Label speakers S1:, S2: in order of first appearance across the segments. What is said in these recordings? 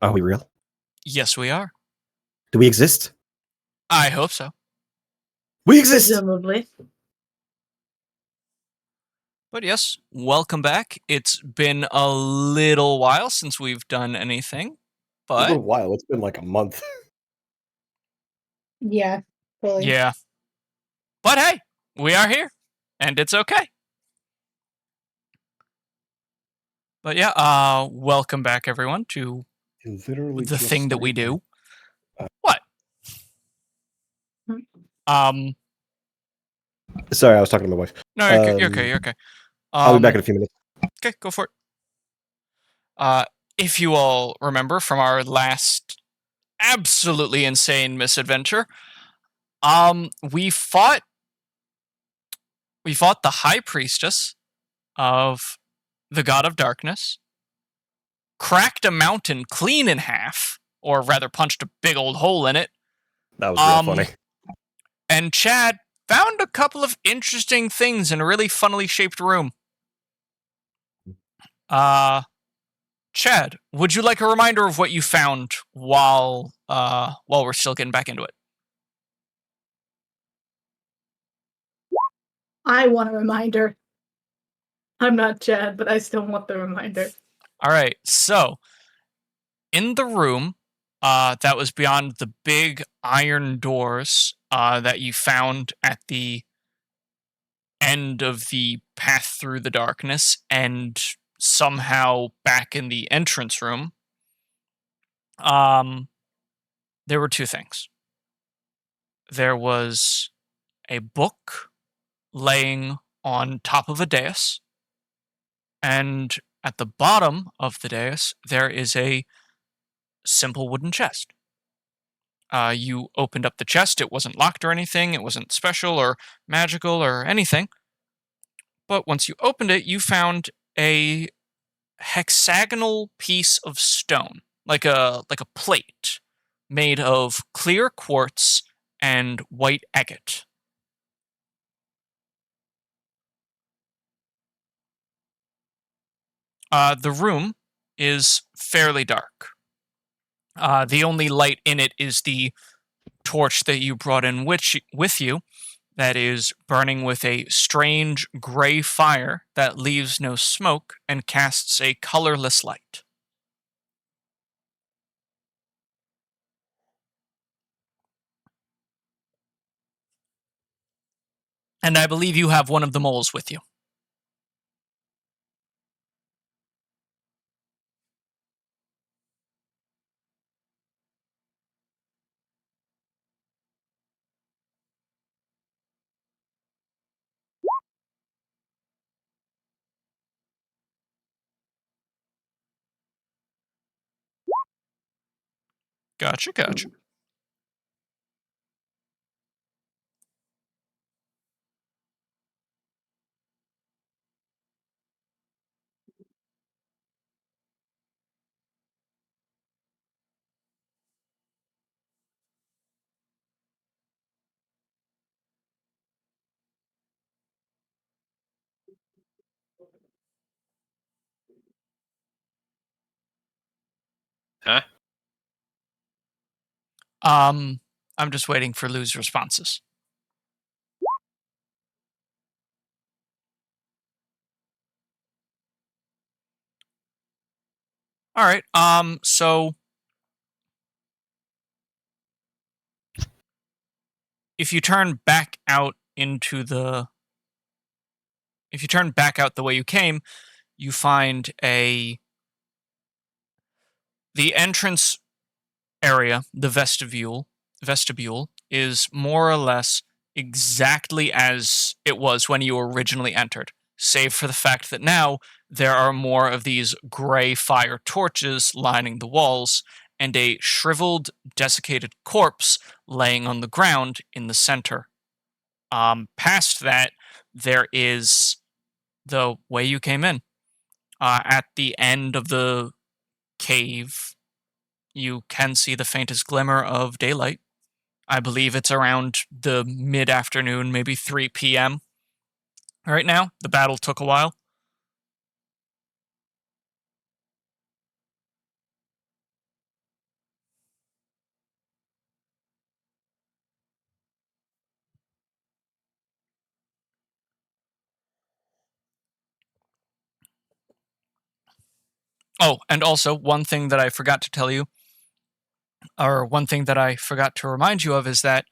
S1: Are we real?
S2: Yes, we are.
S1: Do we exist?
S2: I hope so.
S1: We exist!
S3: Presumably.
S2: But yes, welcome back. It's been a little while since we've done anything,
S1: A
S2: but
S1: little while. It's been like a month.
S3: Yeah, fully.
S2: yeah. But hey, we are here, and it's okay. But yeah, welcome back everyone to
S1: Literally
S2: the
S1: just
S2: thing that we
S1: started
S2: do. What? Um,
S1: Sorry, I was talking to my wife.
S2: no, you're okay, you're okay.
S1: I'll be back in a few minutes.
S2: Okay, go for it. If you all remember from our last absolutely insane misadventure, we fought the High Priestess of the God of Darkness, cracked a mountain clean in half, or rather punched a big old hole in it.
S1: That was real funny.
S2: And Chad found a couple of interesting things in a really funnily shaped room. Chad, would you like a reminder of what you found while we're still getting back into it?
S3: I want a reminder. I'm not Chad, but I still want the reminder.
S2: All right, so in the room that was beyond the big iron doors that you found at the end of the path through the darkness and somehow back in the entrance room, there were two things. There was a book laying on top of a dais, and at the bottom of the dais, there is a simple wooden chest. You opened up the chest. It wasn't locked or anything. It wasn't special or magical or anything. But once you opened it, you found a hexagonal piece of stone, like a plate made of clear quartz and white agate. The room is fairly dark. The only light in it is the torch that you brought in with you, that is burning with a strange gray fire that leaves no smoke and casts a colorless light. And I believe you have one of the moles with you. Gotcha.
S4: Huh?
S2: I'm just waiting for Lou's responses. All right. So if you turn back out the way you came, you find the entrance area, the vestibule is more or less exactly as it was when you originally entered, save for the fact that now there are more of these gray fire torches lining the walls and a shriveled, desiccated corpse laying on the ground in the center. Past that, there is the way you came in. At the end of the cave, you can see the faintest glimmer of daylight. I believe it's around the mid-afternoon, maybe 3 p.m. Right now, the battle took a while. Oh, and also one thing that I forgot to tell you, or one thing that I forgot to remind you of, is that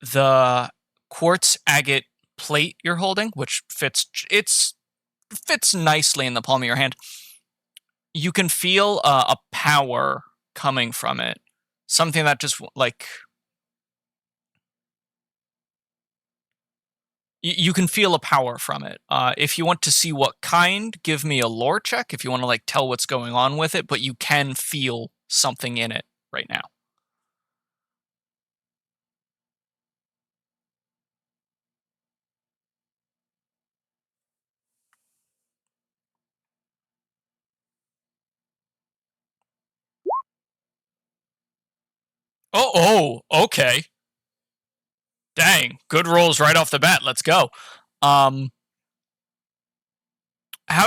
S2: the quartz agate plate you're holding, which fits nicely in the palm of your hand, you can feel a power coming from it. Something that just like you can feel a power from it. If you want to see what kind, give me a lore check. If you want to like tell what's going on with it, but you can feel something in it right now. Okay. Dang, good rolls right off the bat. Let's go. How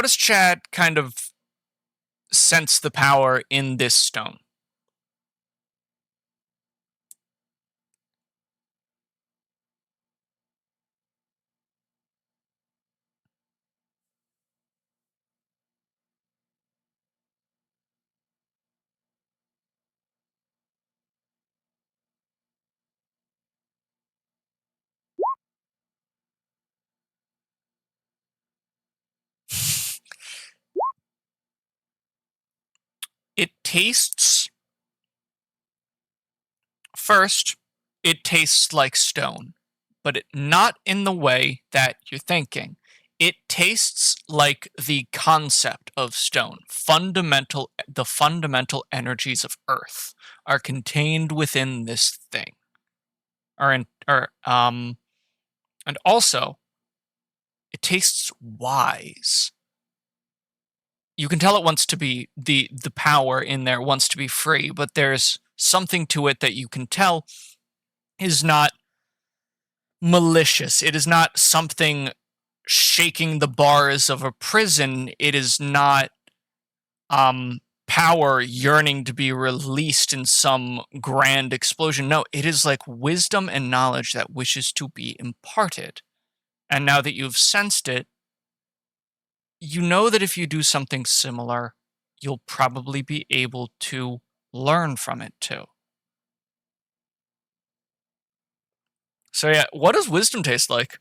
S2: does Chad kind of sense the power in this stone? It tastes First, it tastes like stone, but not in the way that you're thinking. It tastes like the concept of stone. The fundamental energies of Earth are contained within this thing. And also, it tastes wise. You can tell it wants to be the power in there wants to be free, but there's something to it that you can tell is not malicious. It is not something shaking the bars of a prison. It is not power yearning to be released in some grand explosion. No, it is like wisdom and knowledge that wishes to be imparted. And now that you've sensed it, you know that if you do something similar, you'll probably be able to learn from it too. So yeah, what does wisdom taste like?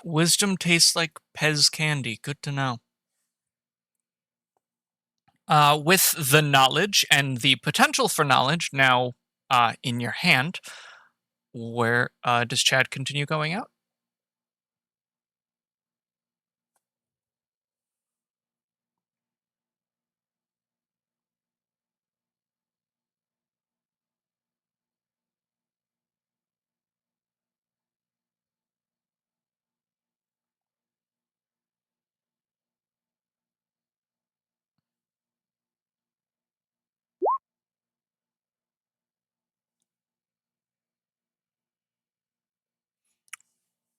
S2: Wisdom tastes like Pez candy. Good to know. With the knowledge and the potential for knowledge now in your hand, where does Chad continue going out?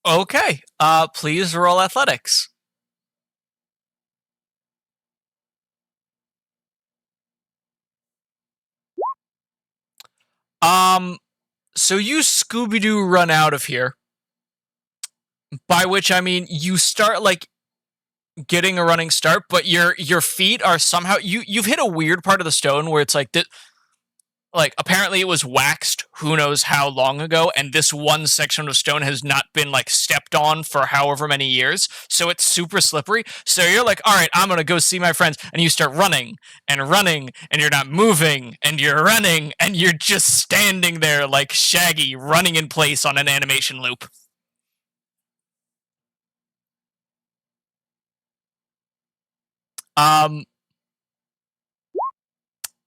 S2: Okay. Please roll athletics. So you Scooby-Doo run out of here. By which I mean you start like getting a running start, but your feet are somehow you've hit a weird part of the stone where it's like like apparently it was waxed who knows how long ago, and this one section of stone has not been like stepped on for however many years, so it's super slippery. So you're like, all right, I'm gonna go see my friends, and you start running and running, and you're not moving, and you're running, and you're just standing there like Shaggy running in place on an animation loop.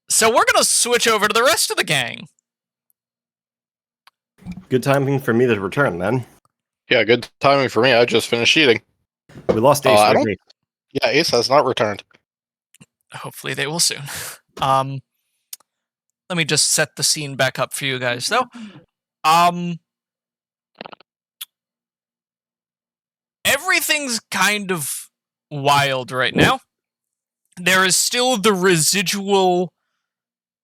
S2: So we're gonna switch over to the rest of the gang.
S1: Good timing for me to return, then.
S5: Yeah, good timing for me. I just finished eating.
S1: We lost Ace.
S5: I
S1: I
S5: don't-
S1: agree.
S5: Yeah, Ace has not returned.
S2: Hopefully they will soon. Let me just set the scene back up for you guys, though. everything's kind of wild right now. There is still the residual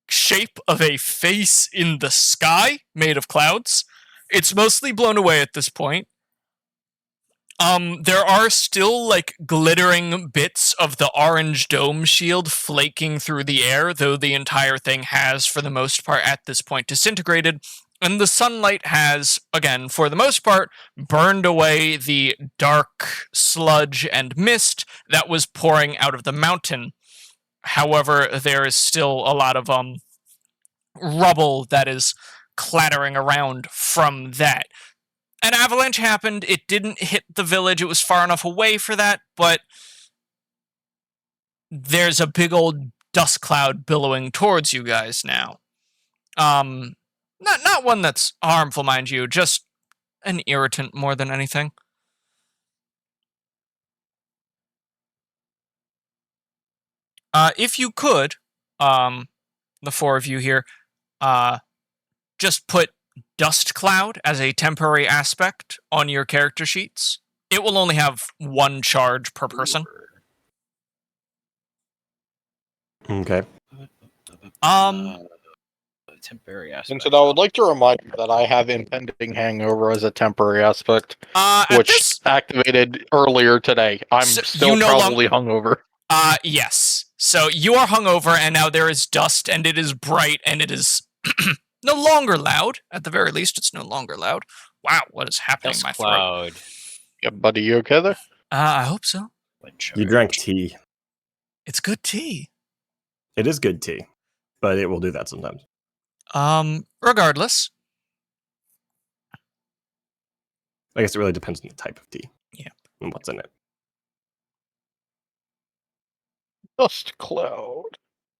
S2: shape of a face in the sky made of clouds. It's mostly blown away at this point. There are still, like, glittering bits of the orange dome shield flaking through the air, though the entire thing has, for the most part, at this point, disintegrated. And the sunlight has, again, for the most part, burned away the dark sludge and mist that was pouring out of the mountain. However, there is still a lot of rubble that is clattering around from that. An avalanche happened. It didn't hit the village. It was far enough away for that, but there's a big old dust cloud billowing towards you guys now. Not one that's harmful, mind you, just an irritant more than anything. If you could, the four of you here, just put dust cloud as a temporary aspect on your character sheets. It will only have one charge per person.
S1: Okay.
S4: Temporary aspect.
S5: And so I would like to remind you that I have impending hangover as a temporary aspect, which activated earlier today. I'm still probably hungover.
S2: Yes. So you are hungover, and now there is dust, and it is bright, and it is no longer loud. At the very least, it's no longer loud. Wow, what is happening in my throat?
S5: Yeah, buddy, you okay there?
S2: I hope so.
S1: You drank tea.
S2: It's good tea.
S1: It is good tea, but it will do that sometimes.
S2: Regardless.
S1: I guess it really depends on the type of tea.
S2: Yeah.
S1: And what's in it.
S5: Dust cloud.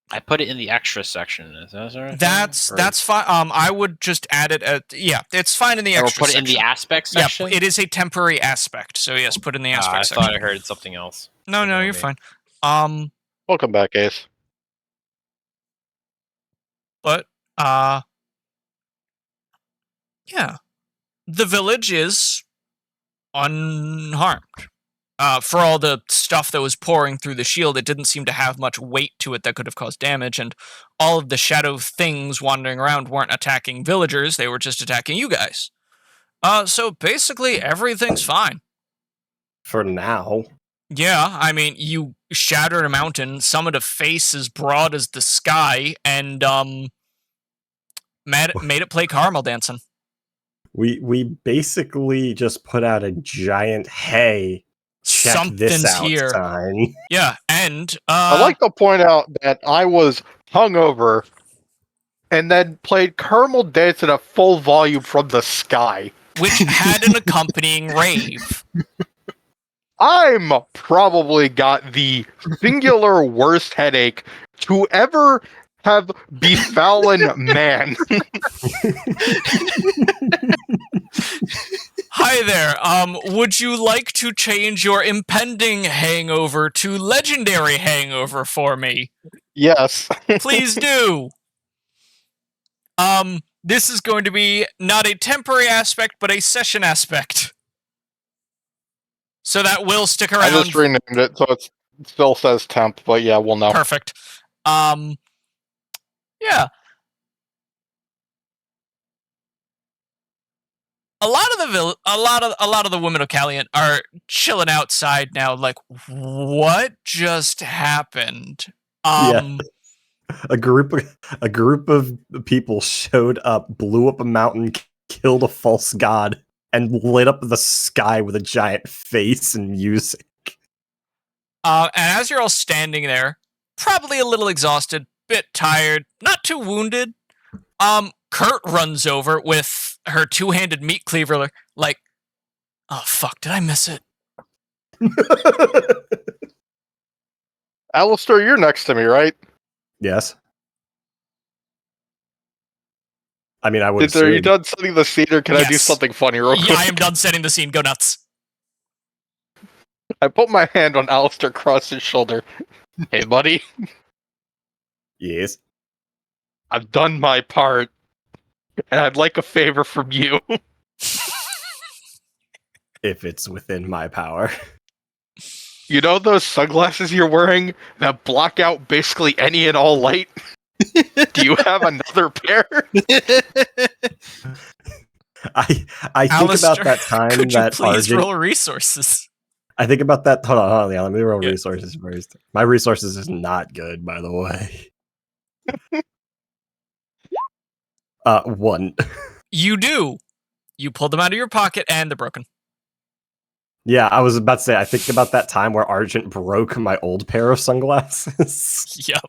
S4: I put it in the extra section. Is that right?
S2: That's fine. I would just add it at it's fine in the extra
S4: or put it
S2: section.
S4: in the aspect section.
S2: Yeah, it is a temporary aspect. So yes, put it in the aspect section.
S4: I thought I heard something else.
S2: No, you're fine.
S5: Welcome back, Ace.
S2: But yeah, the village is unharmed. For all the stuff that was pouring through the shield, it didn't seem to have much weight to it that could have caused damage, and all of the shadow things wandering around weren't attacking villagers, they were just attacking you guys. So basically, everything's fine.
S1: For now.
S2: Yeah, I mean, you shattered a mountain, summoned a face as broad as the sky, and made it play caramel dancing.
S1: We basically just put out a giant hey. Check
S2: Something's
S1: this out
S2: here.
S1: sign.
S2: Yeah, and
S5: I'd like to point out that I was hungover and then played caramel dance at a full volume from the sky,
S2: which had an accompanying rave.
S5: I'm probably got the singular worst headache to ever have befallen man.
S2: Hi there. Would you like to change your impending hangover to legendary hangover for me?
S5: Yes.
S2: Please do. This is going to be not a temporary aspect, but a session aspect. So that will stick around.
S5: I just renamed it, so it still says temp, but yeah, we'll know.
S2: Perfect. Yeah. A lot of the women of Caliant are chilling outside now, like, what just happened?
S1: Yeah. A group of people showed up, blew up a mountain, killed a false god, and lit up the sky with a giant face and music.
S2: And as you're all standing there, probably a little exhausted, bit tired, not too wounded, Kurt runs over with her two-handed meat cleaver, like, oh fuck, did I miss it?
S5: Alistair, you're next to me, right?
S1: Yes. I mean, I would.
S5: Are you done setting the scene, or can I do something funny real quick?
S2: Yeah, I am done setting the scene. Go nuts.
S5: I put my hand on Alistair across his shoulder. Hey, buddy.
S1: Yes.
S5: I've done my part, and I'd like a favor from you.
S1: if it's within my power.
S5: You know those sunglasses you're wearing that block out basically any and all light? Do you have another pair?
S1: I think
S2: Alistair,
S1: about that time
S2: could you
S1: that
S2: please
S1: Argent.
S2: roll resources?
S1: I think about that. Hold on. Yeah, let me roll
S2: Yeah.
S1: resources first. My resources is not good, by the way. 1.
S2: You do. You pull them out of your pocket and they're broken.
S1: Yeah, I was about to say, I think about that time where Argent broke my old pair of sunglasses.
S2: Yep.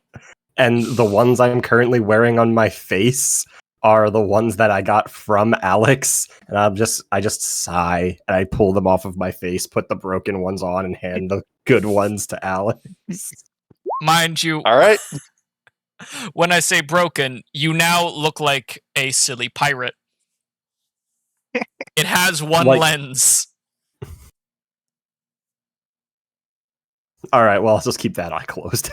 S1: And the ones I'm currently wearing on my face are the ones that I got from Alex. And I just sigh and I pull them off of my face, put the broken ones on, and hand the good ones to Alex.
S2: Mind you,
S5: All right.
S2: when I say broken, you now look like a silly pirate. It has one lens.
S1: All right, well, I'll just keep that eye closed.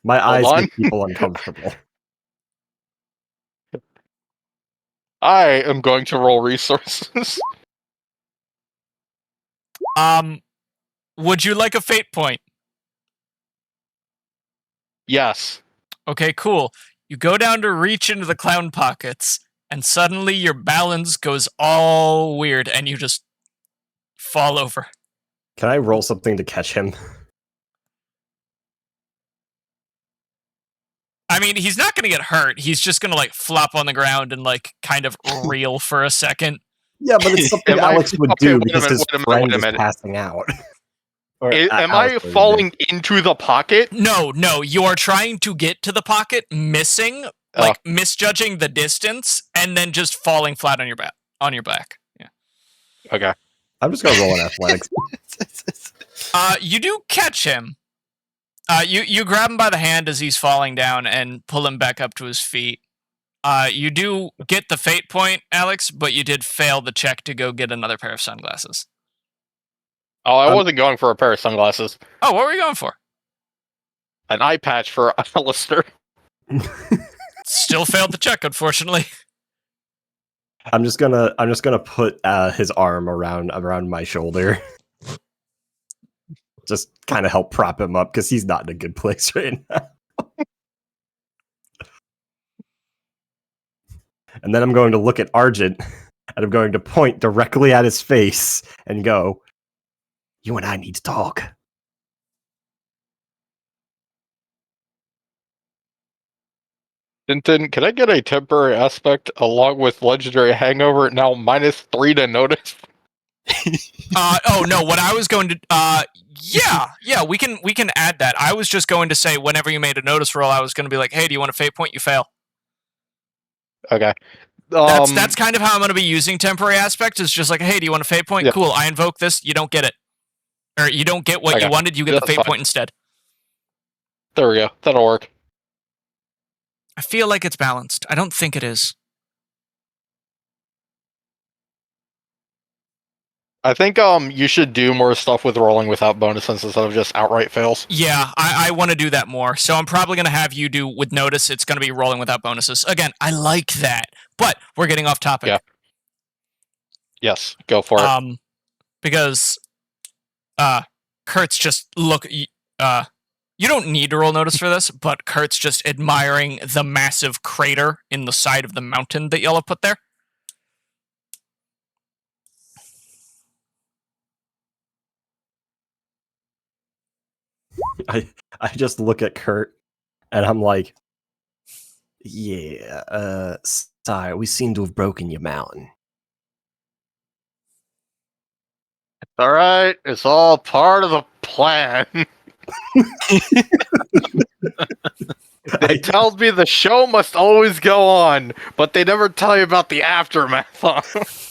S1: My eyes
S5: on.
S1: make people uncomfortable.
S5: I am going to roll resources.
S2: Would you like a fate point?
S5: Yes.
S2: Okay, cool. You go down to reach into the clown pockets, and suddenly your balance goes all weird, and you just fall over.
S1: Can I roll something to catch him?
S2: I mean, he's not going to get hurt. He's just going to, like, flop on the ground and, like, kind of reel for a second.
S1: Yeah, but it's something Alex would do because his friend is passing out.
S5: Am I falling into the pocket?
S2: No, you are trying to get to the pocket, missing, like misjudging the distance, and then just falling flat on your back. Yeah.
S5: Okay.
S1: I'm just gonna roll an athletics.
S2: You do catch him. You grab him by the hand as he's falling down and pull him back up to his feet. You do get the fate point, Alex, but you did fail the check to go get another pair of sunglasses.
S5: Oh, I wasn't going for a pair of sunglasses.
S2: Oh, what were you going for?
S5: An eye patch for Alistair.
S2: Still failed the check, unfortunately.
S1: I'm just gonna put his arm around my shoulder. Just kind of help prop him up because he's not in a good place right now. And then I'm going to look at Argent and I'm going to point directly at his face and go, "You and I need to talk."
S5: Tintin, can I get a temporary aspect along with legendary hangover now -3 to notice?
S2: Oh no, what I was going to yeah, we can add that. I was just going to say whenever you made a notice roll, I was going to be like, "Hey, do you want a fate point? You fail."
S5: Okay.
S2: That's kind of how I'm going to be using temporary aspect, is just like, "Hey, do you want a fate point? Yeah. Cool, I invoke this, you don't get it. Or you don't get what you wanted, you get the fate point instead."
S5: There we go. That'll work.
S2: I feel like it's balanced. I don't think it is.
S5: I think you should do more stuff with rolling without bonuses instead of just outright fails.
S2: Yeah, I want to do that more. So I'm probably going to have you do with notice. It's going to be rolling without bonuses. Again, I like that, but we're getting off topic.
S5: Yeah. Yes, go for it.
S2: Because Kurt's just you don't need to roll notice for this, but Kurt's just admiring the massive crater in the side of the mountain that y'all have put there.
S1: I just look at Kurt and I'm like, "Yeah, sorry, we seem to have broken your mountain."
S5: It's alright, it's all part of the plan. They tell me the show must always go on, but they never tell you about the aftermath.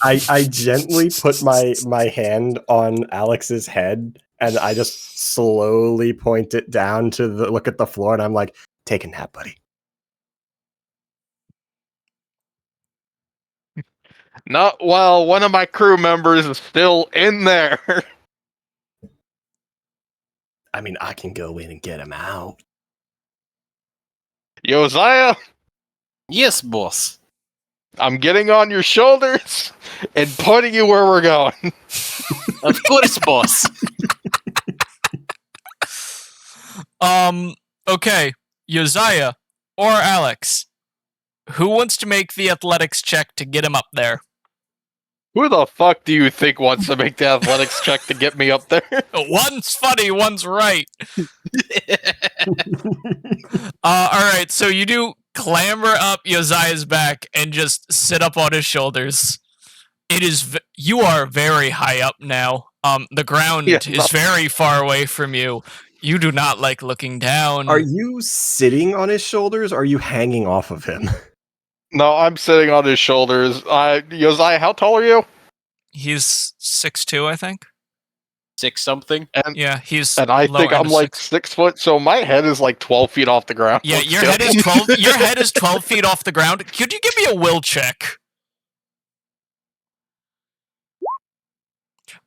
S1: I gently put my hand on Alex's head and I just slowly point it down to look at the floor, and I'm like, "Take a nap, buddy."
S5: Not while one of my crew members is still in there.
S1: I mean, I can go in and get him out.
S5: Josiah?
S4: Yes, boss.
S5: I'm getting on your shoulders, and pointing you where we're going.
S4: Of course, boss.
S2: Okay, Josiah or Alex, who wants to make the athletics check to get him up there?
S5: Who the fuck do you think wants to make the athletics check to get me up there?
S2: One's funny, one's right. Alright, so you do clamber up Josiah's back and just sit up on his shoulders. You are very high up now. The ground is very far away from you. You do not like looking down.
S1: Are you sitting on his shoulders, or are you hanging off of him?
S5: No, I'm sitting on his shoulders. Josiah, how tall are you?
S2: He's 6'2", I think.
S4: 6-something?
S5: And,
S2: yeah, he's.
S5: And I think I'm like 6 foot, so my head is like 12 feet off the ground.
S2: Yeah, your head is 12. Your head is 12 feet off the ground. Could you give me a will check?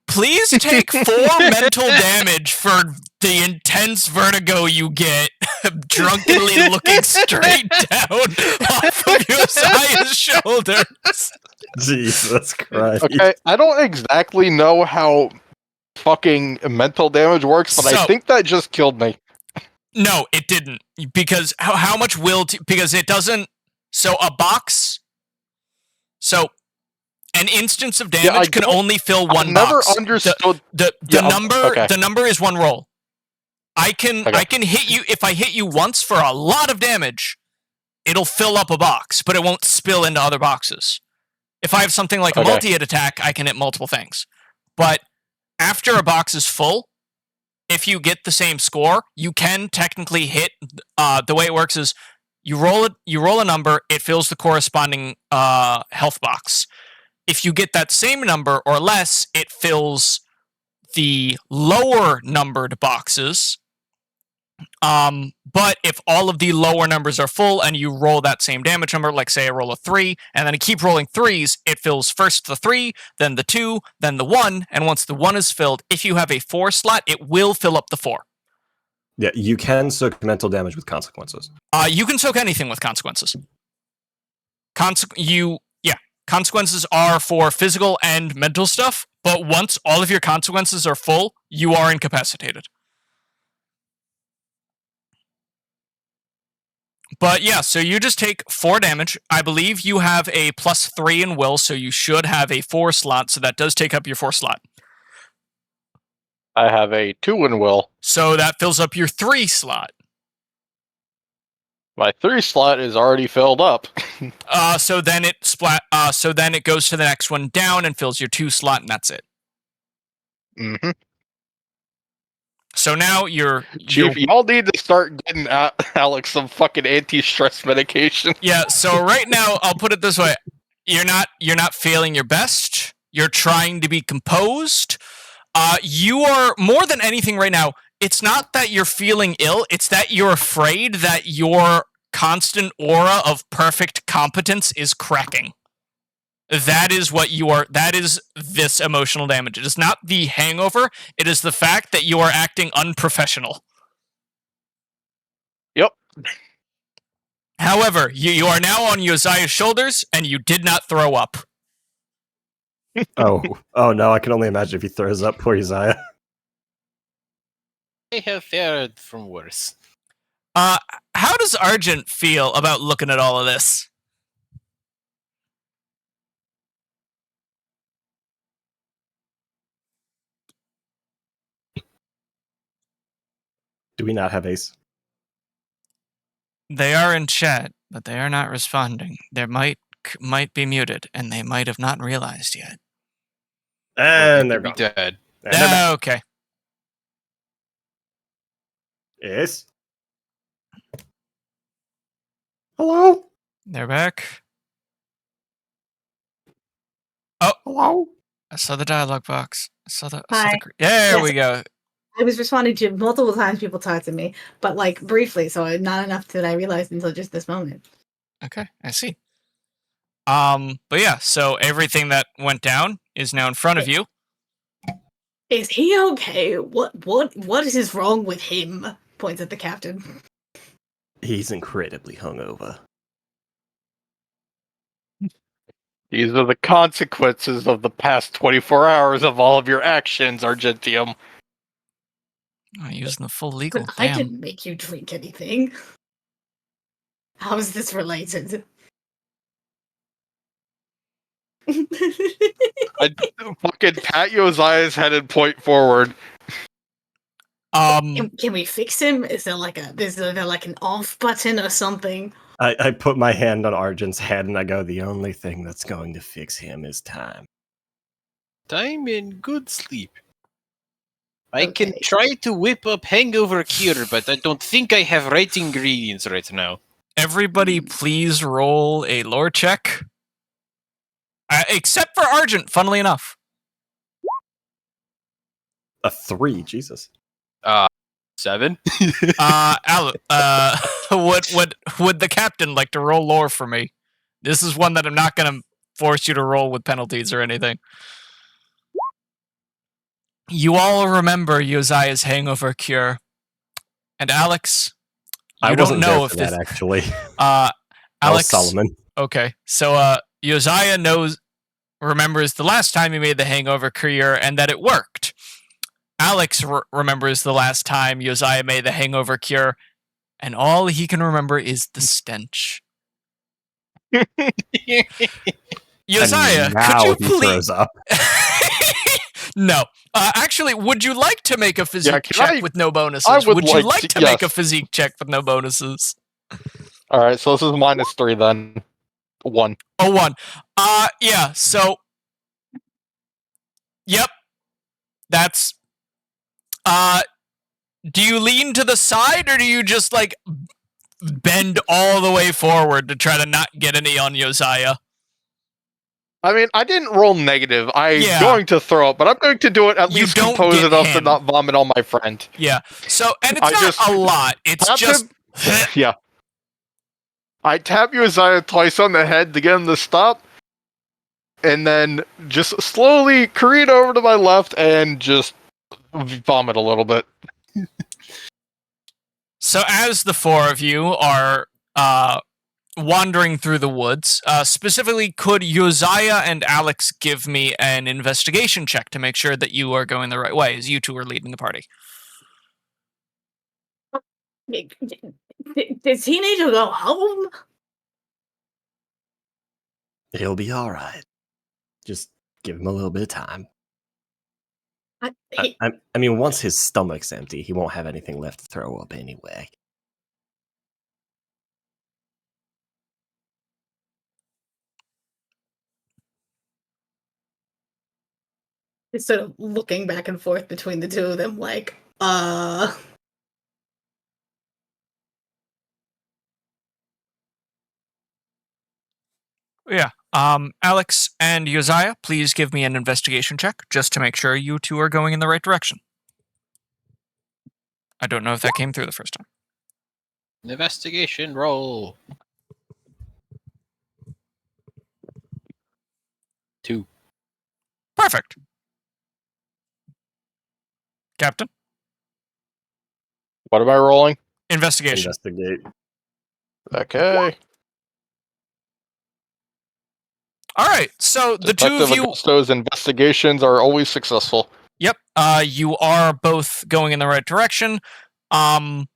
S2: Please take 4 mental damage for the intense vertigo you get drunkenly looking straight down off of Josiah's shoulders.
S1: Jesus Christ.
S5: Okay, I don't exactly know how fucking mental damage works, but I think that just killed me.
S2: No, it didn't. Because how much will... because it doesn't... So a box... So... an instance of damage can only fill one box.
S5: I've never understood
S2: the number is one roll. I can hit you if I hit you once for a lot of damage. It'll fill up a box, but it won't spill into other boxes. If I have something like a multi-hit attack, I can hit multiple things. But after a box is full, if you get the same score, you can technically hit. The way it works is you roll a number, it fills the corresponding health box. If you get that same number or less, it fills the lower numbered boxes. But if all of the lower numbers are full and you roll that same damage number, like say I roll a 3, and then I keep rolling 3s, it fills first the 3, then the 2, then the 1, and once the 1 is filled, if you have a 4 slot, it will fill up the 4.
S1: Yeah, you can soak mental damage with consequences.
S2: You can soak anything with consequences. Consequences are for physical and mental stuff, but once all of your consequences are full, you are incapacitated. But yeah, so you just take 4 damage. I believe you have a +3 in will, so you should have a 4 slot, so that does take up your 4 slot.
S5: I have a 2 in will.
S2: So that fills up your 3 slot.
S5: My 3 slot is already filled up.
S2: So then it goes to the next one down and fills your 2 slot, and that's it.
S5: Mm-hmm.
S2: So now
S5: Chief, y'all need to start getting Alex some fucking anti-stress medication.
S2: Yeah, so right now, I'll put it this way. You're not feeling your best. You're trying to be composed. You are, more than anything right now, it's not that you're feeling ill, it's that you're afraid that your constant aura of perfect competence is cracking. That is what you are. That is this emotional damage. It is not the hangover. It is the fact that you are acting unprofessional.
S5: Yep.
S2: However, you are now on Josiah's shoulders, and you did not throw up.
S1: Oh no! I can only imagine if he throws up. Poor Josiah.
S4: I have fared from worse.
S2: How does Argent feel about looking at all of this?
S1: Do we not have Ace?
S2: They are in chat, but they are not responding. They might be muted, and they might have not realized yet.
S1: And they're gone.
S4: Dead.
S2: Okay.
S1: Yes. Hello.
S2: They're back. Oh,
S1: hello.
S2: I saw the dialogue box. There
S3: Yes.
S2: we go.
S3: I was responding to multiple times people talked to me, but like briefly, so not enough that I realized until just this moment.
S2: Okay, I see. But yeah, so everything that went down is now in front of you.
S3: Is he okay? What is wrong with him? Points at the captain.
S1: He's incredibly hungover.
S5: These are the consequences of the past 24 hours of all of your actions, Argentium.
S2: I'm using the full legal.
S3: But I
S2: Damn.
S3: didn't make you drink anything. How is this related?
S5: I fucking pat Yoziah's head and point forward.
S3: Can we fix him? Is there like an off button or something?
S1: I put my hand on Argent's head and I go, the only thing that's going to fix him is time.
S4: Time and good sleep. I
S3: Okay.
S4: can try to whip up hangover cure, but I don't think I have right ingredients right now.
S2: Everybody, please roll a lore check. Except for Argent, funnily enough.
S1: A 3, Jesus.
S4: 7?
S2: Would the captain like to roll lore for me? This is one that I'm not going to force you to roll with penalties or anything. You all remember Josiah's hangover cure. And Alex, you
S1: I
S2: don't
S1: wasn't
S2: know
S1: there
S2: if
S1: for
S2: this...
S1: that, actually.
S2: Alex,
S1: That was Solomon.
S2: Okay, so Josiah remembers the last time he made the hangover cure and that it worked. Alex remembers the last time Josiah made the hangover cure, and all he can remember is the stench. Josiah,
S1: And now
S2: could you
S1: he
S2: please...
S1: throws up.
S2: No. Actually, would you like to make a physique check with no bonuses?
S5: I would
S2: you
S5: like
S2: like
S5: to-
S2: to make a
S5: yes.
S2: physique check with no bonuses?
S5: Alright, so this is -3 then. 1.
S2: Oh, 1. Yeah, so... Yep. That's... do you lean to the side, or do you just, like, bend all the way forward to try to not get any on Josiah?
S5: I mean, I didn't roll negative. I'm
S2: Yeah.
S5: going to throw up, but I'm going to do it at
S2: You
S5: least
S2: don't
S5: compose
S2: get
S5: enough to
S2: him.
S5: not vomit on my friend.
S2: Yeah. So, and it's
S5: I
S2: not
S5: just
S2: a lot. It's
S5: tap
S2: just...
S5: him. Yeah. I tap Uzziah twice on the head to get him to stop, and then just slowly careen over to my left and just vomit a little bit.
S2: So as the four of you are wandering through the woods, specifically, could Josiah and Alex give me an investigation check to make sure that you are going the right way, as you two are leading the party?
S3: Did teenager go home?
S1: He'll be all right. Just give him a little bit of time. I mean, once his stomach's empty, he won't have anything left to throw up anyway.
S3: Just sort of looking back and forth between the two of them, like,
S2: Yeah. Alex and Josiah, please give me an investigation check, just to make sure you two are going in the right direction. I don't know if that came through the first time.
S4: Investigation roll. 2.
S2: Perfect. Captain?
S5: What am I rolling?
S2: Investigation.
S1: Investigate.
S5: Okay.
S2: All right, so the two of
S5: Detective
S2: you...
S5: Augusto's investigations are always successful.
S2: Yep, you are both going in the right direction. Alex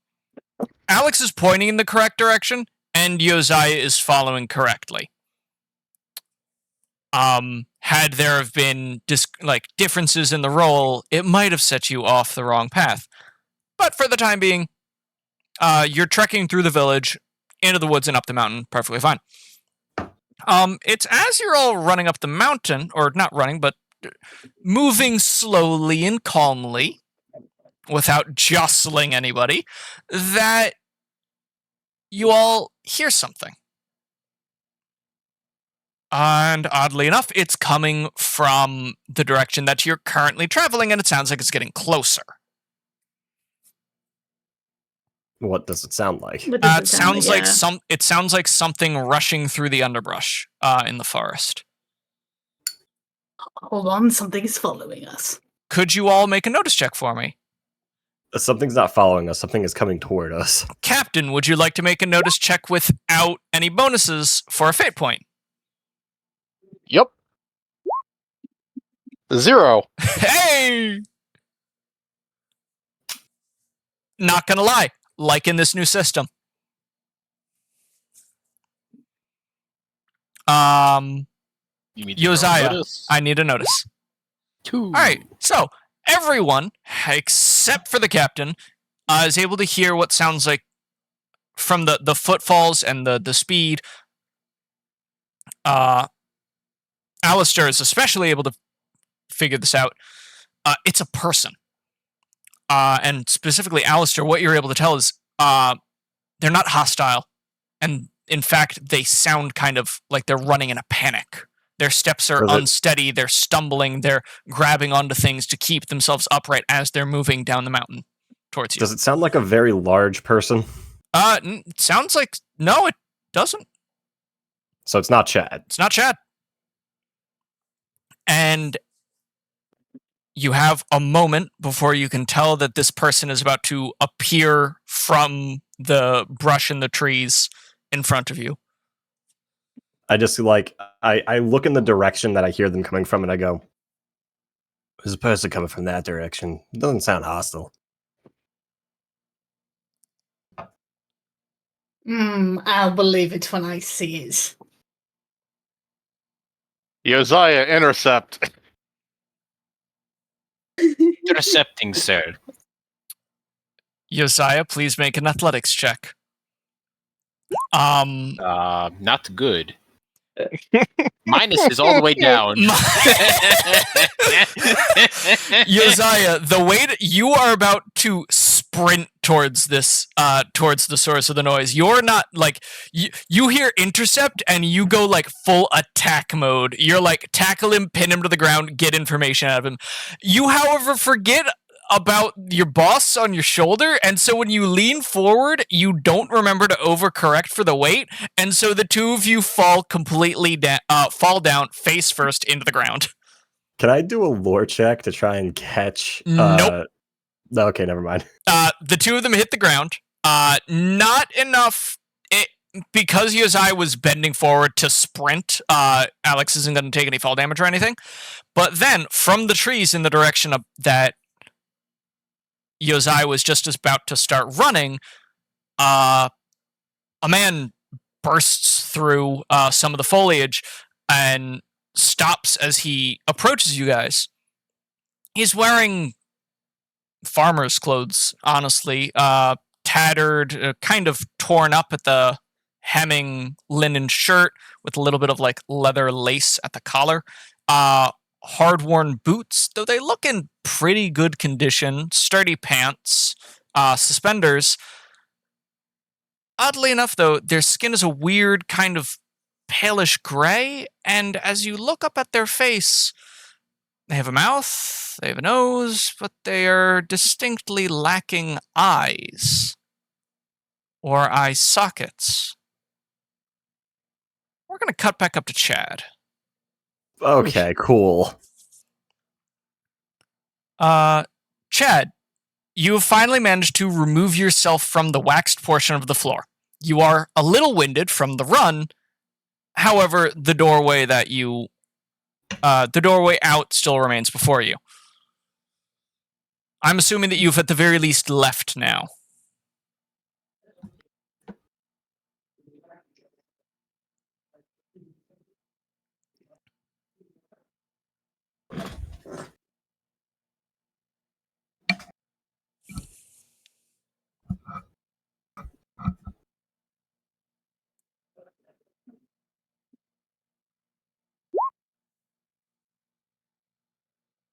S2: is pointing in the correct direction, and Josiah is following correctly. Had there have been differences in the role, it might have set you off the wrong path. But for the time being, you're trekking through the village, into the woods and up the mountain, perfectly fine. It's as you're all running up the mountain, or not running, but moving slowly and calmly, without jostling anybody, that you all hear something. And oddly enough, it's coming from the direction that you're currently traveling, and it sounds like it's getting closer.
S1: What does it sound like?
S2: It sounds like something rushing through the underbrush in the forest.
S3: hold on, something's following us.
S2: Could you all make a notice check for me?
S1: Something's not following us. Something is coming toward us.
S2: Captain, would you like to make a notice check without any bonuses for a fate point?
S5: 0.
S2: Hey! Not gonna lie, like in this new system.
S4: You mean
S2: Josiah,
S4: notice?
S2: I need a notice.
S4: 2.
S2: All right, so everyone except for the captain is able to hear what sounds like from the footfalls and the speed. Alistair is especially able to figure this out. It's a person. And specifically Alistair, what you're able to tell is they're not hostile. And in fact, they sound kind of like they're running in a panic. Their steps are unsteady, they're stumbling, they're grabbing onto things to keep themselves upright as they're moving down the mountain towards you.
S1: Does it sound like a very large person?
S2: It sounds like... No, it doesn't.
S1: So it's not Chad.
S2: It's not Chad. And you have a moment before you can tell that this person is about to appear from the brush and the trees in front of you.
S1: I just I look in the direction that I hear them coming from, and I go, "There's a person coming from that direction. It doesn't sound hostile."
S3: I'll believe it when I see it.
S5: Josiah, intercept.
S4: Intercepting, sir.
S2: Josiah, please make an athletics check.
S4: Not good. Minus is all the way down.
S2: Josiah, the way that you are about to sprint towards this, towards the source of the noise, you're not like you hear intercept and you go like full attack mode. You're like tackle him, pin him to the ground, get information out of him. You, however, forget about your boss on your shoulder, and so when you lean forward, you don't remember to overcorrect for the weight, and so the two of you fall completely fall down face first into the ground.
S1: Can I do a lore check to try and catch?
S2: Nope.
S1: Okay, never mind.
S2: The two of them hit the ground. Not enough. Because Josiah was bending forward to sprint, Alex isn't going to take any fall damage or anything. But then, from the trees in the direction of that Josiah was just about to start running, a man bursts through some of the foliage and stops as he approaches you guys. He's wearing farmer's clothes, honestly. Tattered, kind of torn up at the hemming linen shirt with a little bit of like leather lace at the collar. Hard-worn boots, though they look in pretty good condition. Sturdy pants, suspenders. Oddly enough, though, their skin is a weird kind of palish gray, and as you look up at their face, they have a mouth, they have a nose, but they are distinctly lacking eyes. Or eye sockets. We're going to cut back up to Chad.
S1: Okay, cool.
S2: Chad, you have finally managed to remove yourself from the waxed portion of the floor. You are a little winded from the run. However, the doorway out still remains before you. I'm assuming that you've at the very least left now.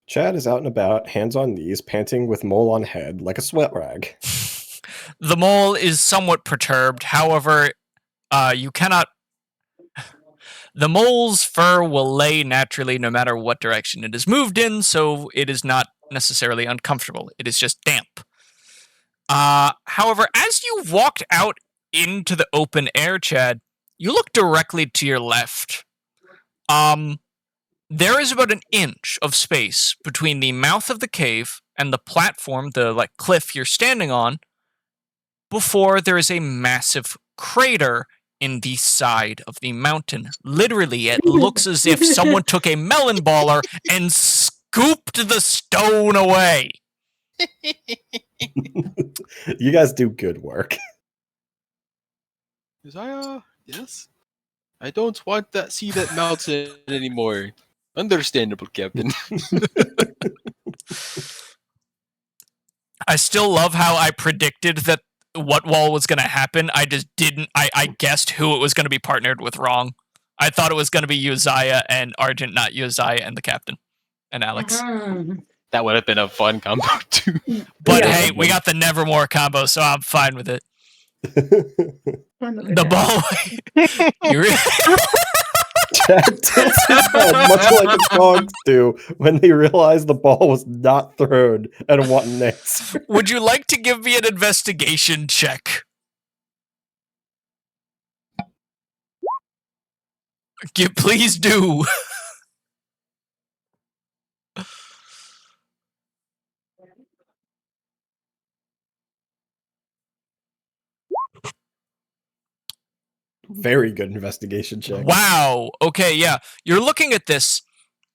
S1: Chad is out and about, hands on knees, panting with mole on head like a sweat rag.
S2: The mole is somewhat perturbed. However, you cannot... The mole's fur will lay naturally no matter what direction it is moved in, so it is not necessarily uncomfortable. It is just damp. However, as you walked out into the open air, Chad, you look directly to your left. There is about an inch of space between the mouth of the cave and the platform, the cliff you're standing on, before there is a massive crater in the side of the mountain. Literally, it looks as if someone took a melon baller and scooped the stone away.
S1: You guys do good work.
S4: Isaiah, yes? I don't want to see that mountain anymore. Understandable, Captain.
S2: I still love how I predicted that what wall was going to happen. I just didn't. I guessed who it was going to be partnered with wrong. I thought it was going to be Uzziah and Argent, not Uzziah and the captain and Alex.
S4: That would have been a fun combo, too.
S2: But
S1: Yeah.
S2: hey, we got the Nevermore combo, so I'm fine with it.
S3: Another
S2: The
S3: day.
S2: ball. You really-
S1: Chad tilts his head, much like his dogs do, when they realize the ball was not thrown and want an answer.
S2: Would you like to give me an investigation check? Please do.
S1: Very good investigation check.
S2: Wow. Okay, yeah. You're looking at this.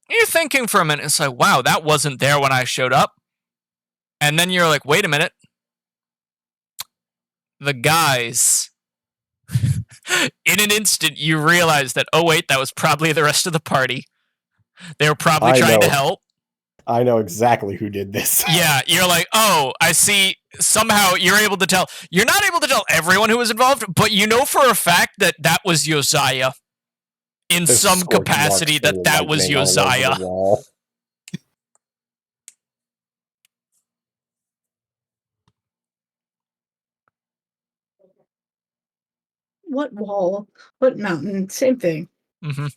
S2: You're thinking for a minute. It's like, wow, that wasn't there when I showed up. And then you're like, wait a minute. The guys. In an instant, you realize that, oh, wait, that was probably the rest of the party. They were probably
S1: I
S2: trying to
S1: know.
S2: help.
S1: I know exactly who did this.
S2: Yeah, you're like, oh, I see. Somehow you're able to tell. You're not able to tell everyone who was involved, but you know for a fact that that was Josiah. In
S1: There's
S2: some
S1: scorch
S2: capacity,
S1: marks
S2: that
S1: and
S2: was
S1: lightning all over
S2: Josiah.
S1: the wall.
S3: What wall? What mountain? Same thing.
S2: Mm-hmm.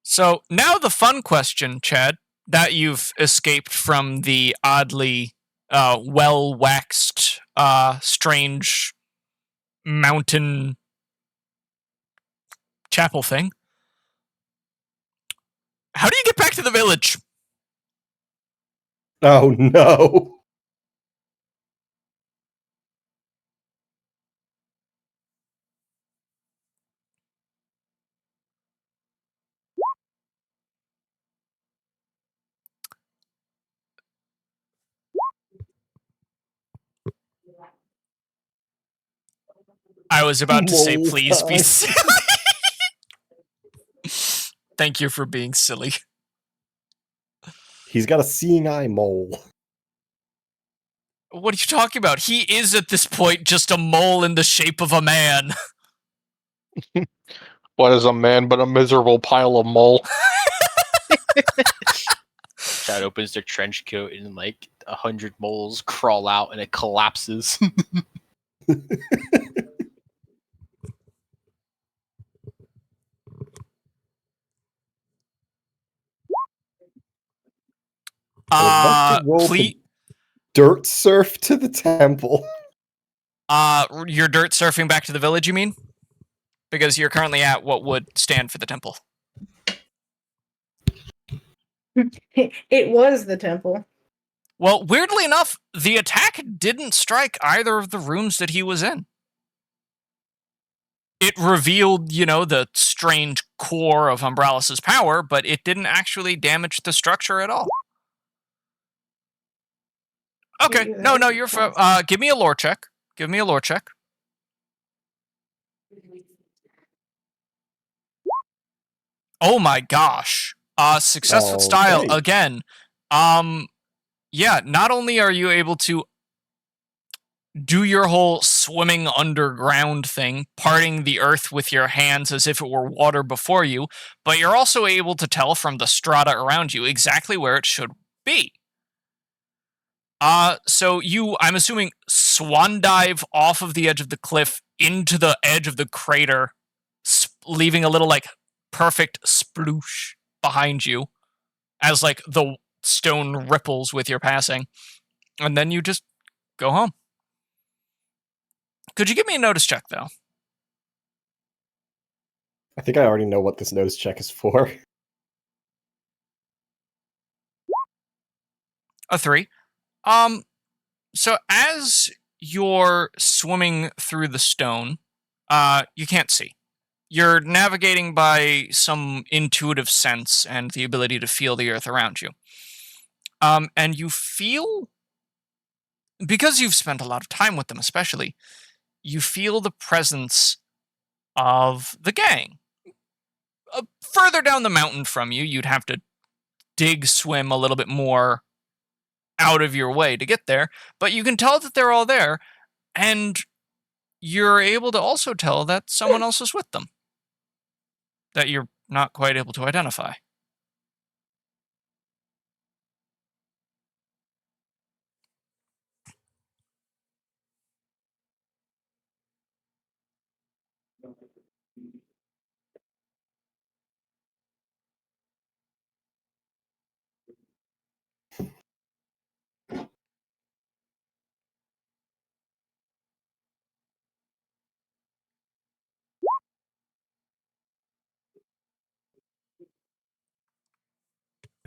S2: So now the fun question, Chad, that you've escaped from the oddly well-waxed, strange mountain chapel thing. How do you get back to the village?
S1: Oh no.
S2: I was about to say,
S1: Mole
S2: please be
S1: time.
S2: silly. Thank you for being silly.
S1: He's got a seeing eye mole.
S2: What are you talking about? He is at this point just a mole in the shape of a man.
S5: What is a man but a miserable pile of mole?
S4: Chad opens their trench coat and like 100 moles crawl out and it collapses.
S1: I would like to roll
S2: Please.
S1: to dirt surf to the temple.
S2: You're dirt surfing back to the village, you mean? Because you're currently at what would stand for the temple.
S3: It was the temple.
S2: Well, weirdly enough, the attack didn't strike either of the rooms that he was in. It revealed, the strange core of Umbralis' power, but it didn't actually damage the structure at all. Okay, no, you're give me a lore check. Give me a lore check. Oh my gosh. Success with style
S1: Okay.
S2: again. Yeah, not only are you able to do your whole swimming underground thing, parting the earth with your hands as if it were water before you, but you're also able to tell from the strata around you exactly where it should be. So you, I'm assuming, swan dive off of the edge of the cliff into the edge of the crater, leaving a little, perfect sploosh behind you as, the stone ripples with your passing. And then you just go home. Could you give me a notice check, though?
S1: I think I already know what this notice check is for.
S2: A 3. So as you're swimming through the stone, you can't see. you're navigating by some intuitive sense and the ability to feel the earth around you. And you feel, because you've spent a lot of time with them especially, you feel the presence of the gang. Further down the mountain from you, you'd have to swim a little bit more out of your way to get there, but you can tell that they're all there, and you're able to also tell that someone else is with them that you're not quite able to identify.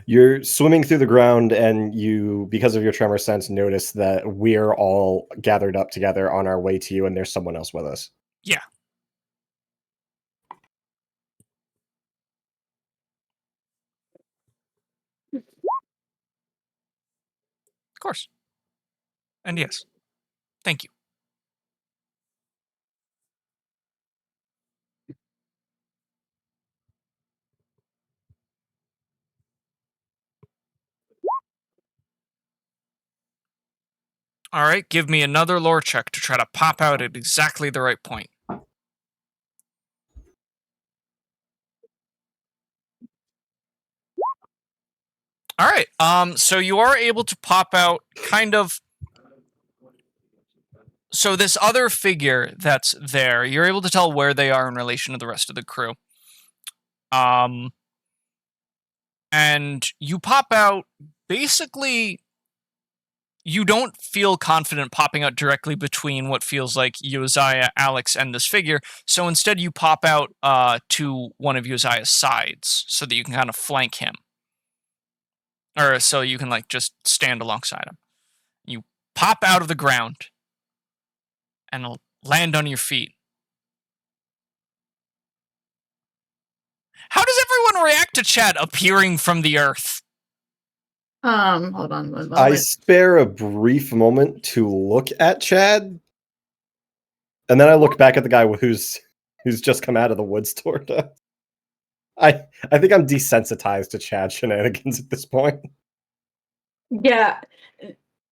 S1: You're swimming through the ground, and you, because of your tremor sense, notice that we're all gathered up together on our way to you, and there's someone else with us.
S2: Yeah. Of course. And yes. Thank you. All right, give me another lore check to try to pop out at exactly the right point. All right, so you are able to pop out kind of. So this other figure that's there, you're able to tell where they are in relation to the rest of the crew. And you pop out, basically, you don't feel confident popping out directly between what feels like Uzziah, Alex, and this figure, so instead you pop out to one of Uzziah's sides, so that you can kind of flank him. Or so you can, like, just stand alongside him. You pop out of the ground, and land on your feet. How does everyone react to Chad appearing from the earth?
S3: Hold on one moment.
S1: I spare a brief moment to look at Chad, and then I look back at the guy who's just come out of the woods toward us. I think I'm desensitized to Chad shenanigans at this point.
S3: Yeah.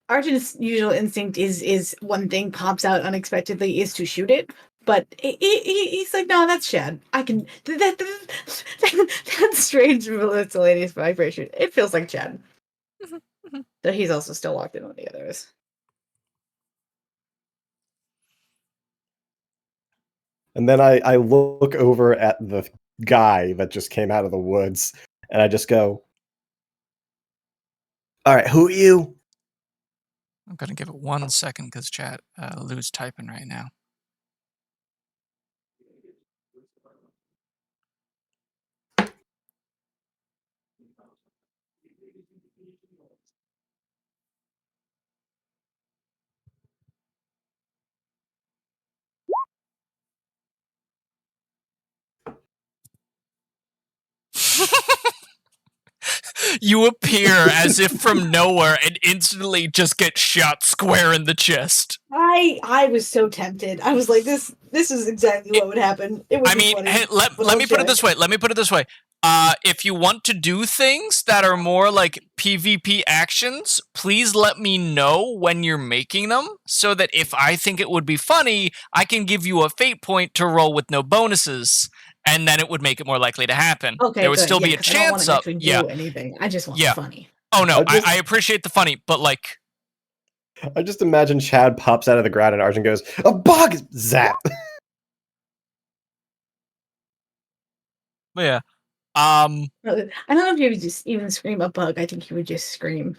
S3: Arjun's usual instinct is one thing pops out unexpectedly is to shoot it, but he's like, no, that's Chad. I can that strange miscellaneous vibration. It feels like Chad. So he's also still locked in on the others.
S1: And then I look over at the guy that just came out of the woods, and I just go, all right, who are you?
S2: I'm going to give it 1 second because chat Lou's typing right now. You appear as if from nowhere and instantly just get shot square in the chest.
S3: I was so tempted. I was like, this is exactly what would happen. It would
S2: I
S3: be
S2: mean,
S3: funny,
S2: hey, let
S3: but
S2: me
S3: I'll
S2: put it
S3: check.
S2: this way. Let me put it this way. If you want to do things that are more like PvP actions, please let me know when you're making them, so that if I think it would be funny, I can give you a fate point to roll with no bonuses, and then it would make it more likely to happen.
S3: Okay,
S2: there would
S3: good.
S2: still be
S3: Yeah,
S2: a
S3: 'cause I don't want
S2: chance
S3: to
S2: up.
S3: actually do
S2: Yeah.
S3: anything. I just want
S2: Yeah.
S3: funny.
S2: Oh no,
S1: I just-
S2: I appreciate the funny, but like,
S1: I just imagine Chad pops out of the ground and Arjun goes, a bug! Zap!
S2: yeah.
S3: I don't know if he would just even scream a bug. I think he would just scream.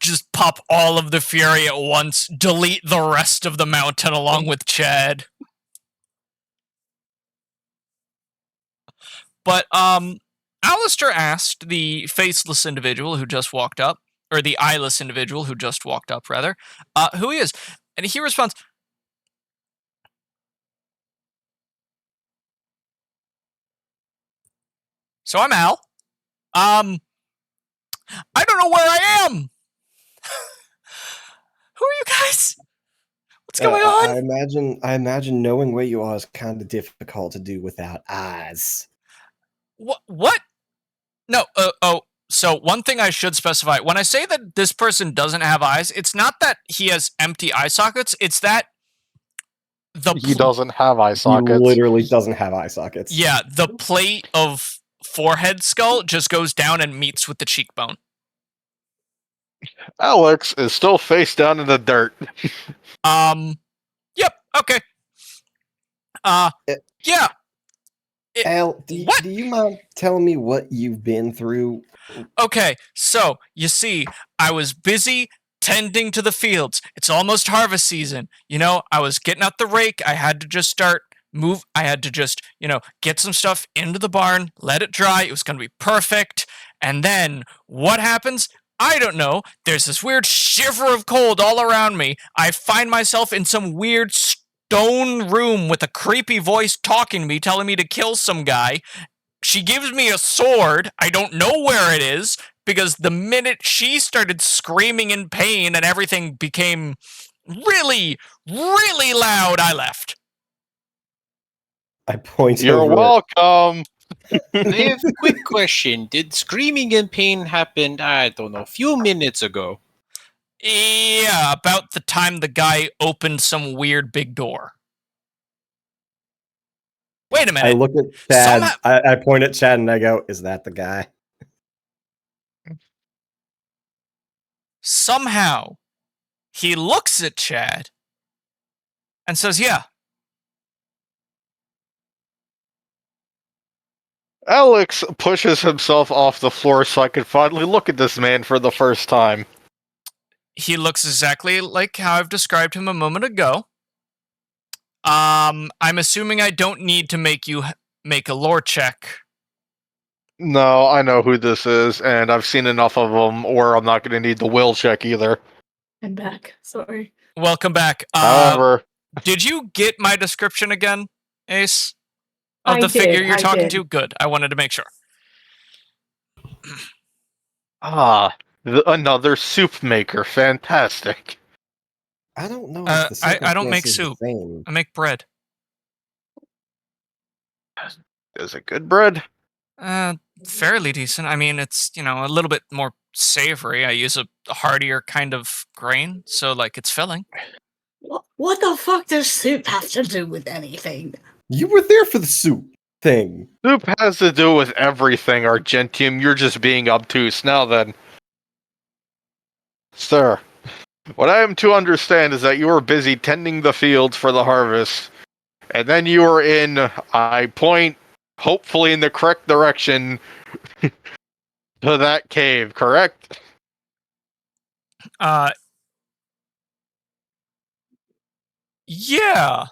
S2: Just pop all of the fury at once, delete the rest of the mountain along with Chad. But Alistair asked the faceless individual who just walked up, or the eyeless individual who just walked up, rather, who he is. And he responds, So I'm Al. I don't know where I am. Who are you guys? What's going on?
S1: I imagine knowing where you are is kind of difficult to do without eyes.
S2: What? No. So one thing I should specify: when I say that this person doesn't have eyes, it's not that he has empty eye sockets. It's that
S5: He doesn't have eye
S1: He
S5: sockets.
S1: literally doesn't have eye sockets.
S2: Yeah, the plate of forehead skull just goes down and meets with the cheekbone.
S5: Alex is still face down in the dirt.
S2: Yep. Okay. Yeah.
S1: Al,
S2: What?
S1: do you mind telling me what you've been through?
S2: Okay, so you see, I was busy tending to the fields. It's almost harvest season. You know, I was getting out the rake. I had to just I had to just, get some stuff into the barn, let it dry. It was going to be perfect. And then what happens? I don't know. There's this weird shiver of cold all around me. I find myself in some weird stone room with a creepy voice talking to me, telling me to kill some guy. She gives me a sword. I don't know where it is because the minute she started screaming in pain and everything became really, really loud, I left.
S1: I point
S5: You're
S1: over.
S5: welcome.
S4: I have a quick question. Did screaming in pain happen, I don't know, a few minutes ago?
S2: Yeah, about the time the guy opened some weird big door. Wait a minute.
S1: I look at Chad. I point at Chad and I go, "Is that the guy?"
S2: Somehow, he looks at Chad and says, yeah.
S5: Alex pushes himself off the floor so I can finally look at this man for the first time.
S2: He looks exactly like how I've described him a moment ago. I'm assuming I don't need to make you make a lore check.
S5: No, I know who this is, and I've seen enough of them, or I'm not going to need the will check either.
S3: I'm back. Sorry.
S2: Welcome back.
S5: However,
S2: Did you get my description again, Ace? Of
S3: I
S2: the figure
S3: did,
S2: you're
S3: I
S2: talking
S3: did.
S2: to? Good. I wanted to make sure.
S5: another soup maker. Fantastic.
S1: I don't know if the
S2: I don't make
S1: circumstances are the
S2: soup.
S1: same.
S2: I make bread.
S5: Is it good bread?
S2: Fairly decent. I mean, it's, a little bit more savory. I use a heartier kind of grain, so, it's filling.
S3: What the fuck does soup have to do with anything?
S1: You were there for the soup thing.
S5: Soup has to do with everything, Argentium. You're just being obtuse. Now then. Sir, what I am to understand is that you were busy tending the fields for the harvest, and then you were in, I point, hopefully in the correct direction, to that cave, correct?
S2: Yeah.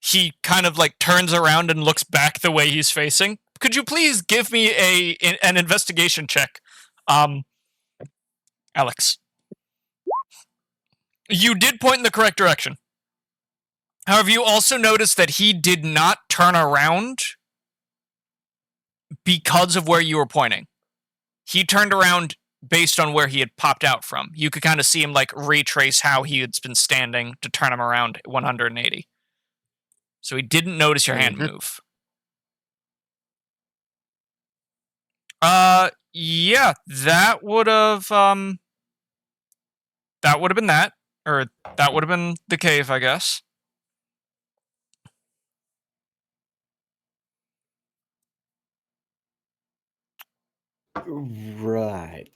S2: He kind of turns around and looks back the way he's facing. Could you please give me an investigation check? Alex. You did point in the correct direction. However, you also noticed that he did not turn around because of where you were pointing. He turned around based on where he had popped out from. You could kind of see him retrace how he had been standing to turn him around 180. So he didn't notice your hand move. Yeah, that would have been that. Or that would have been the cave, I guess.
S1: Right.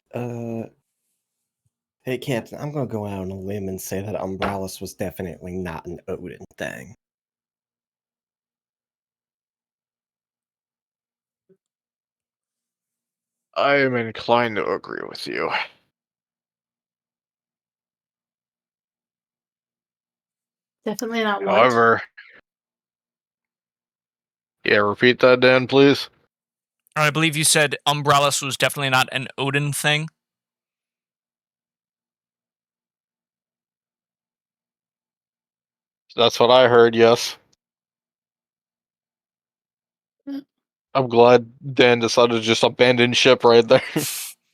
S1: Hey, Captain, I'm gonna go out on a limb and say that Umbralis was definitely not an Odin thing.
S5: I am inclined to agree with you.
S3: Definitely not what?
S5: However, yeah, repeat that, Dan, please.
S2: I believe you said Umbralis was definitely not an Odin thing.
S5: That's what I heard, yes. I'm glad Dan decided to just abandon ship right there.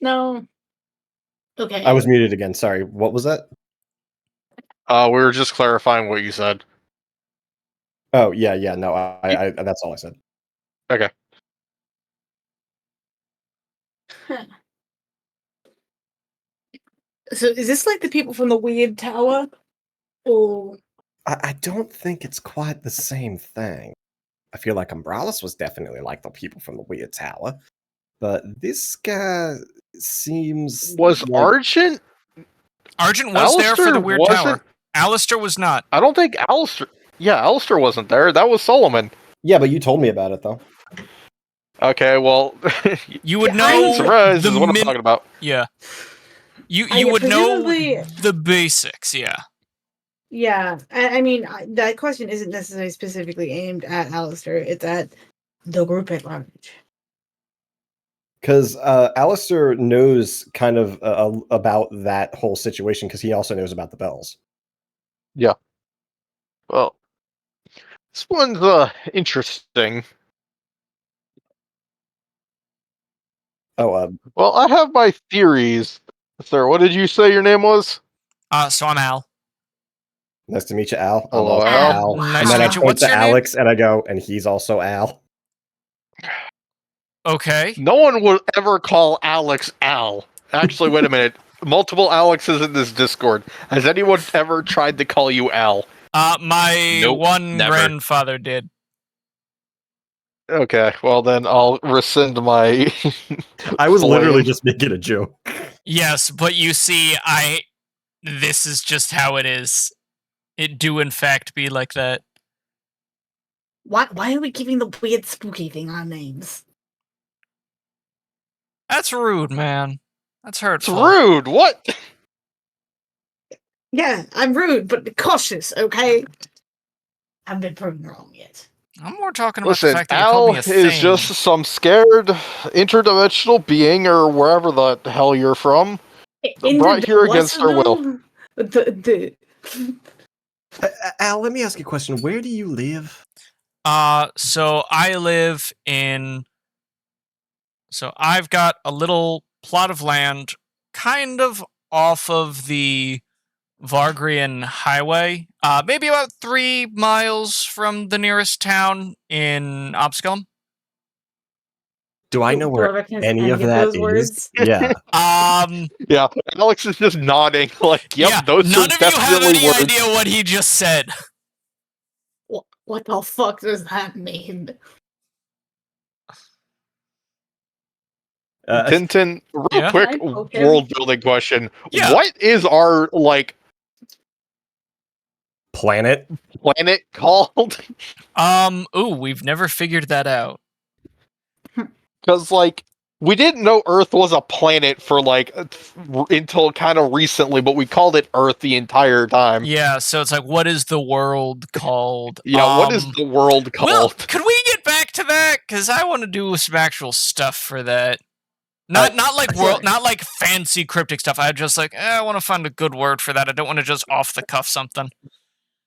S3: No. Okay.
S1: I was muted again. Sorry. What was that?
S5: We were just clarifying what you said.
S1: Oh yeah, yeah. No, I that's all I said.
S5: Okay.
S3: Huh. So is this like the people from the weird tower? Or
S1: I don't think it's quite the same thing. I feel like Umbralis was definitely like the people from the Weird Tower, but this guy seems
S5: Was
S1: like
S5: Argent?
S2: Argent was there for the
S5: Alistair
S2: Weird
S5: wasn't.
S2: Tower. Alistair was not.
S5: I don't think Alistair. Yeah, Alistair wasn't there. That was Solomon.
S1: yeah, but you told me about it though.
S5: Okay, well,
S2: You would
S3: Yeah,
S2: know
S5: surprise
S2: the
S5: is what I'm
S2: min-
S5: talking about.
S2: Yeah. You
S3: I
S2: would know
S3: presumably-
S2: the basics, yeah.
S3: yeah, I mean that question isn't necessarily specifically aimed at Alistair. It's at the group at large.
S1: Because Alistair knows kind of about that whole situation because he also knows about the bells.
S5: Well, this one's interesting.
S1: Oh,
S5: Well, I have my theories. Sir, what did you say your name was?
S2: So I'm Al.
S1: nice to meet you, Al. I'm
S5: Hello,
S1: also
S5: Al.
S1: Al.
S2: Nice
S1: and
S2: to
S1: then I
S2: meet you.
S1: point
S2: What's
S1: to
S2: your name?
S1: Alex and I go, and he's also Al.
S2: Okay.
S5: No one would ever call Alex Al. Actually, wait a minute. Multiple Alexes in this Discord. Has anyone ever tried to call you Al?
S2: My
S4: Nope,
S2: one
S4: never.
S2: grandfather did.
S5: Okay, well then I'll rescind my.
S1: I was literally
S5: Flame.
S1: just making a joke.
S2: Yes, but you see, this is just how it is. It do in fact be like that.
S3: Why are we giving the weird spooky thing our names?
S2: That's rude, man. That's
S5: It's
S2: hurtful.
S5: rude. What?
S3: Yeah, I'm rude, but cautious, okay? Haven't been proven wrong yet.
S2: I'm more talking about the
S5: Listen,
S2: fact that you called
S5: Al
S2: me a
S5: is
S2: thing.
S5: just some scared interdimensional being or wherever the hell you're from. Brought here against their will.
S3: The
S1: Al, let me ask you a question. Where do you live?
S2: So I live in. So I've got a little plot of land, kind of off of the Vargrian Highway, maybe about 3 miles from the nearest town in Obscum.
S1: Do I know
S3: Do I
S1: where
S3: recognize
S1: any of
S3: of
S1: that
S3: those
S1: is?
S3: words?
S1: Yeah.
S5: Yeah, Alex is just nodding like, yep,
S2: yeah,
S5: those
S2: none
S5: are
S2: of you have
S5: definitely
S2: any
S5: words.
S2: idea what he just said.
S3: What the fuck does that mean?
S5: Tintin, real
S2: Yeah?
S5: quick
S3: Can I poke him?
S5: world building question.
S2: Yeah.
S5: What is our
S1: Planet?
S5: planet called?
S2: We've never figured that out.
S5: Because we didn't know Earth was a planet for until kind of recently, but we called it Earth the entire time.
S2: Yeah, so it's like, what is the world called?
S5: Yeah, what is the world called?
S2: Well, could we get back to that? Because I want to do some actual stuff for that. Not like
S3: Sure.
S2: not like fancy cryptic stuff. I just I want to find a good word for that. I don't want to just off the cuff something.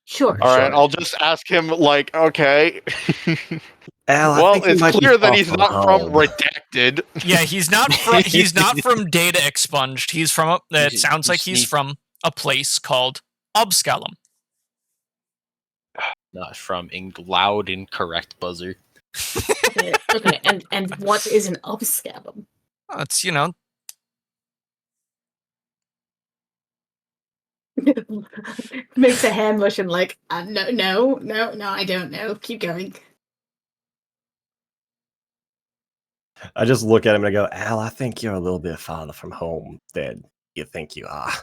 S3: Sure.
S5: All right,
S1: Sure.
S5: I'll just ask him. Okay.
S1: Al, I
S5: Well,
S1: think you
S5: it's
S1: might be
S5: clear that
S1: far
S5: he's
S1: from
S5: not from
S1: home.
S5: Redacted.
S2: Yeah, he's not from Data Expunged. He's from it
S4: You
S2: sounds like
S4: just
S2: he's
S4: need-
S2: from a place called Obscalum.
S4: Not from loud incorrect buzzer.
S3: Okay. And what is an upscabum?
S2: It's
S3: Makes a hand motion like, no, I don't know. Keep going.
S1: I just look at him and I go, Al, I think you're a little bit farther from home than you think you are.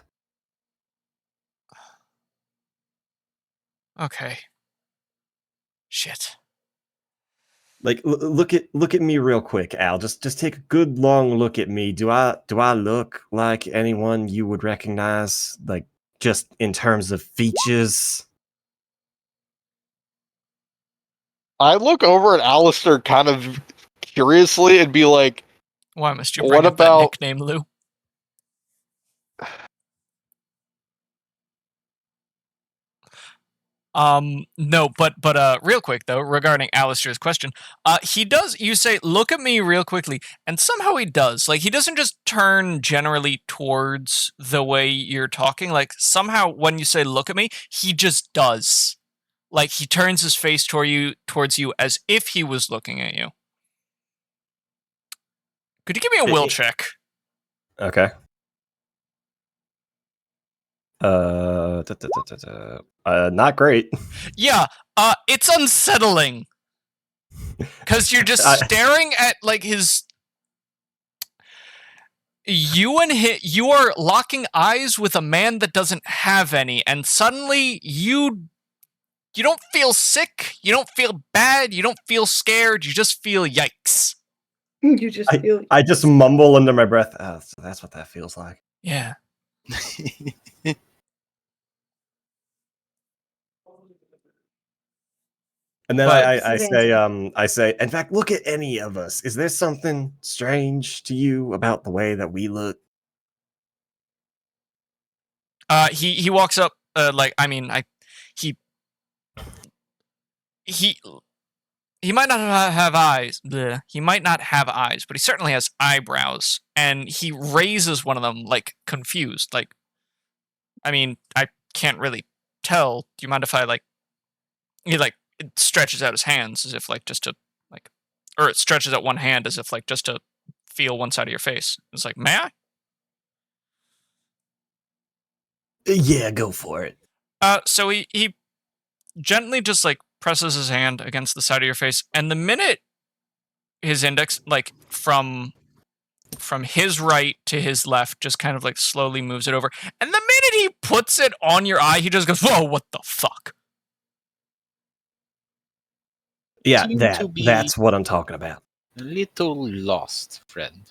S2: okay. Shit.
S1: Like, look at me real quick, Al. Just take a good long look at me. Do I look like anyone you would recognize? Like, just in terms of features?
S5: I look over at Alistair kind of curiously and be like,
S2: Why must you
S5: What
S2: bring up that
S5: about-
S2: nickname, Lou? No, but real quick though, regarding Alistair's question, he does. You say, "Look at me," real quickly, and somehow he does. Like he doesn't just turn generally towards the way you're talking. Like somehow when you say, "Look at me," he just does. Like he turns his face towards you as if he was looking at you. Could you give me a will check?
S1: Okay. Not great.
S2: Yeah, it's unsettling. Because you're just staring at, like, his... You are locking eyes with a man that doesn't have any, and suddenly you don't feel sick, you don't feel bad, you don't feel scared, you just feel yikes.
S3: You just feel.
S1: I just mumble under my breath. Oh, so that's what that feels like.
S2: Yeah.
S1: And then
S2: But-
S1: I say, in fact, look at any of us. Is there something strange to you about the way that we look?
S2: He walks up, he might not have eyes. Bleh. He might not have eyes, but he certainly has eyebrows. And he raises one of them, like, confused. Like, I mean, I can't really tell. Do you mind if I, he, it stretches out his hands as if, just to, or it stretches out one hand as if, just to feel one side of your face. It's like, may I?
S1: Yeah, go for it.
S2: So he gently just, presses his hand against the side of your face, and the minute his index, from his right to his left, just kind of slowly moves it over, and the minute he puts it on your eye, he just goes, "Whoa, what the fuck?"
S1: Yeah,
S4: Seem to be-
S1: that's what I'm talking about.
S4: A little lost, friend.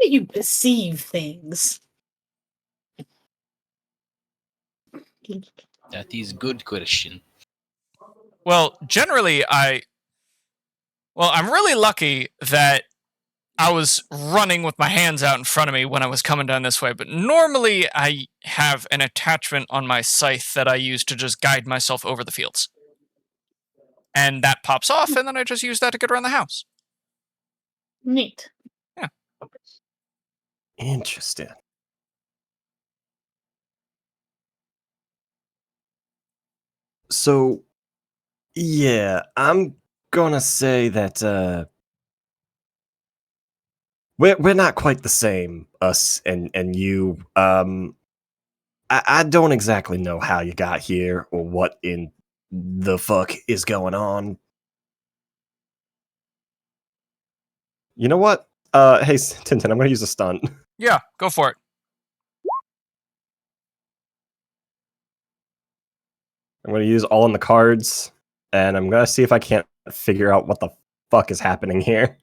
S3: You perceive things.
S4: That is good question.
S2: Well, generally, I'm really lucky that I was running with my hands out in front of me when I was coming down this way, but normally I have an attachment on my scythe that I use to just guide myself over the fields. And that pops off, and then I just use that to get around the house.
S3: Neat.
S2: Yeah.
S1: Interesting. So, yeah, I'm gonna say that we're not quite the same, us and you. I don't exactly know how you got here or what in the fuck is going on. You know what? Hey, Tintin, I'm gonna use a stunt.
S2: Yeah, go for it.
S1: I'm gonna use all in the cards, and I'm gonna see if I can't figure out what the fuck is happening here.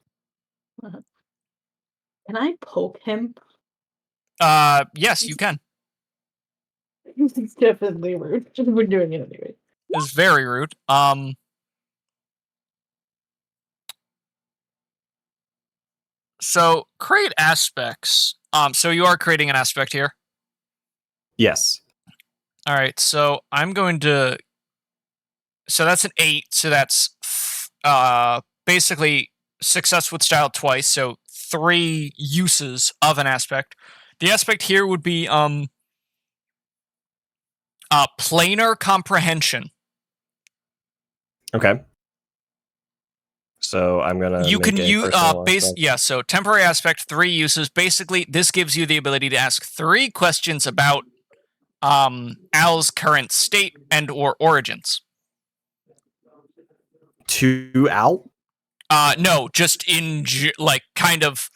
S3: Can I poke him?
S2: Yes, you can.
S3: It's definitely rude. We're doing it anyway.
S2: It's very rude. So create aspects. So you are creating an aspect here.
S1: Yes.
S2: All right. So I'm going to. So that's an 8. So that's basically success with style twice. So 3 uses of an aspect. The aspect here would be planar comprehension.
S1: Okay. So I'm gonna.
S2: You
S1: make
S2: can
S1: a
S2: use
S1: personal aspect.
S2: yeah. So temporary aspect, 3 uses. Basically, this gives you the ability to ask 3 questions about Al's current state and or origins.
S1: To Al.
S2: No, just in kind of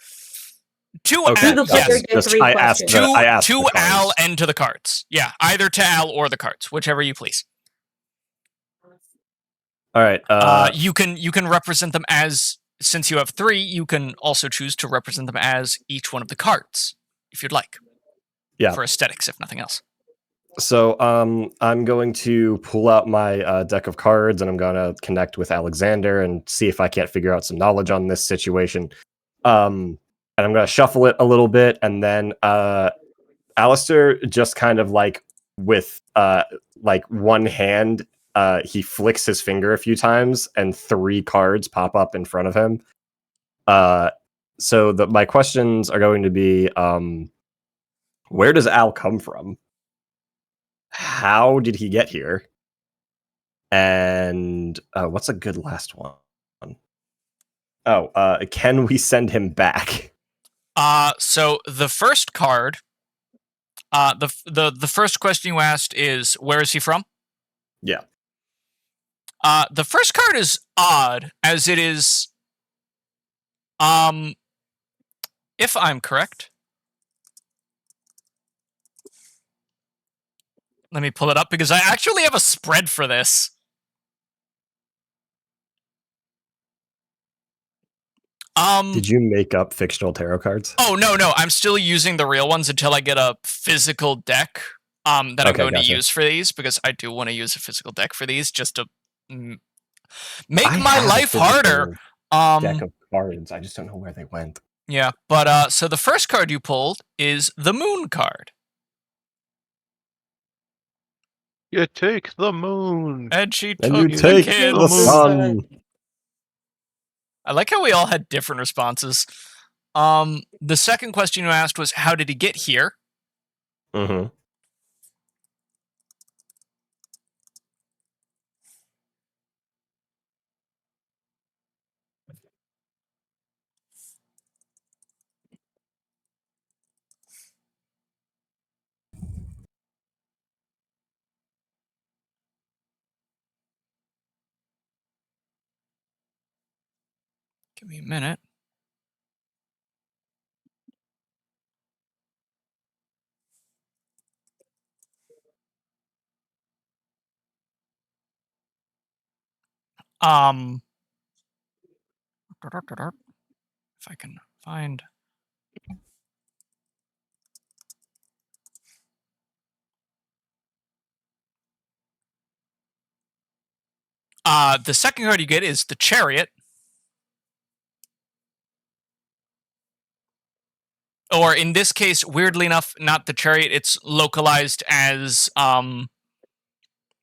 S2: to
S1: Okay.
S2: Al,
S3: the
S2: yes,
S3: player get 3
S1: I asked.
S3: questions.
S1: I asked
S2: to
S1: the cards.
S2: Al and to the cards. Yeah, either to Al or the cards, whichever you please.
S1: All right.
S2: You can represent them as, since you have 3, you can also choose to represent them as each one of the cards, if you'd like.
S1: Yeah.
S2: For aesthetics, if nothing else.
S1: So I'm going to pull out my deck of cards, and I'm gonna connect with Alexander and see if I can't figure out some knowledge on this situation. And I'm gonna shuffle it a little bit, and then Alistair just kind of with like one hand. He flicks his finger a few times, and 3 cards pop up in front of him. So my questions are going to be: where does Al come from? How did he get here? And what's a good last one? Oh, can we send him back?
S2: So the first card, the first question you asked is, where is he from?
S1: Yeah.
S2: The first card is odd, as it is, if I'm correct. Let me pull it up because I actually have a spread for this.
S1: Did you make up fictional tarot cards?
S2: Oh, no. I'm still using the real ones until I get a physical deck that I'm going to use for these, because I do want to use a physical deck for these just to make my life harder.
S1: Deck of cards. I just don't know where they went.
S2: Yeah, but so the first card you pulled is the Moon card.
S5: You take the moon.
S2: And she
S1: And
S2: took
S1: you
S2: the
S1: take
S2: kids.
S1: the sun.
S2: I like how we all had different responses. The second question you asked was, how did he get here?
S1: Mm-hmm.
S2: Give me a minute. If I can find. The second card you get is the Chariot. Or in this case, weirdly enough, not the Chariot. It's localized as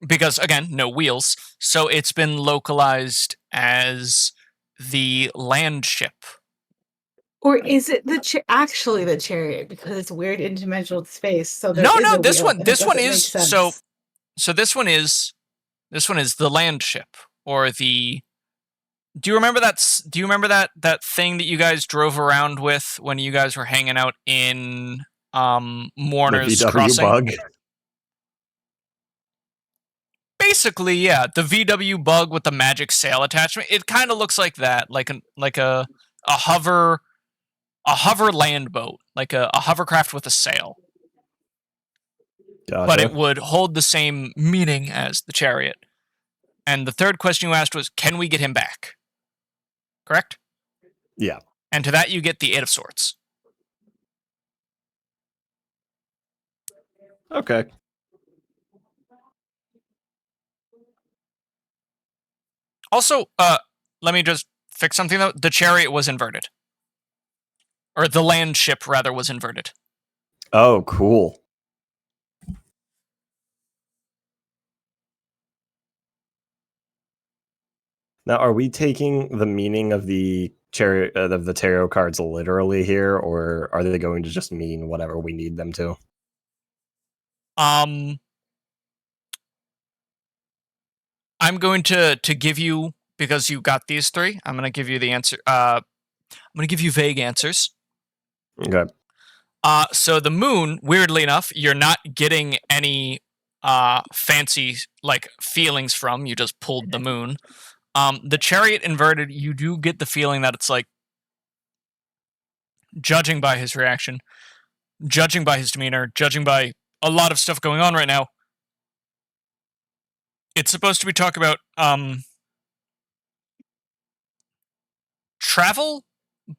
S2: because again, no wheels. So it's been localized as the land ship.
S3: Or is it actually the chariot because it's weird interdimensional space? So there
S2: No,
S3: is a
S2: this
S3: wheel,
S2: one.
S3: and
S2: This
S3: it
S2: one
S3: doesn't
S2: is
S3: make sense.
S2: so. This one is the land ship, or the. Do you remember that? Do you remember that thing that you guys drove around with when you guys were hanging out in Mourner's
S1: The VW
S2: Crossing?
S1: bug.
S2: Basically, yeah, the VW bug with the magic sail attachment. It kind of looks like that, like a hover land boat, like a hovercraft with a sail.
S1: Gotcha.
S2: But it would hold the same meaning as the Chariot. And the third question you asked was, can we get him back? Correct?
S1: Yeah.
S2: And to that you get the 8 of Swords.
S1: Okay.
S2: Also, let me just fix something though. The Chariot was inverted. Or the land ship, rather, was inverted.
S1: Oh, cool. Now, are we taking the meaning of the tarot cards literally here, or are they going to just mean whatever we need them to?
S2: I'm going to give you, because you got these 3. I'm going to give you the answer. I'm going to give you vague answers.
S1: Okay.
S2: So the moon, weirdly enough, you're not getting any fancy like feelings from. You just pulled the moon. The Chariot inverted, you do get the feeling that it's like, judging by his reaction, judging by his demeanor, judging by a lot of stuff going on right now, it's supposed to be talk about travel,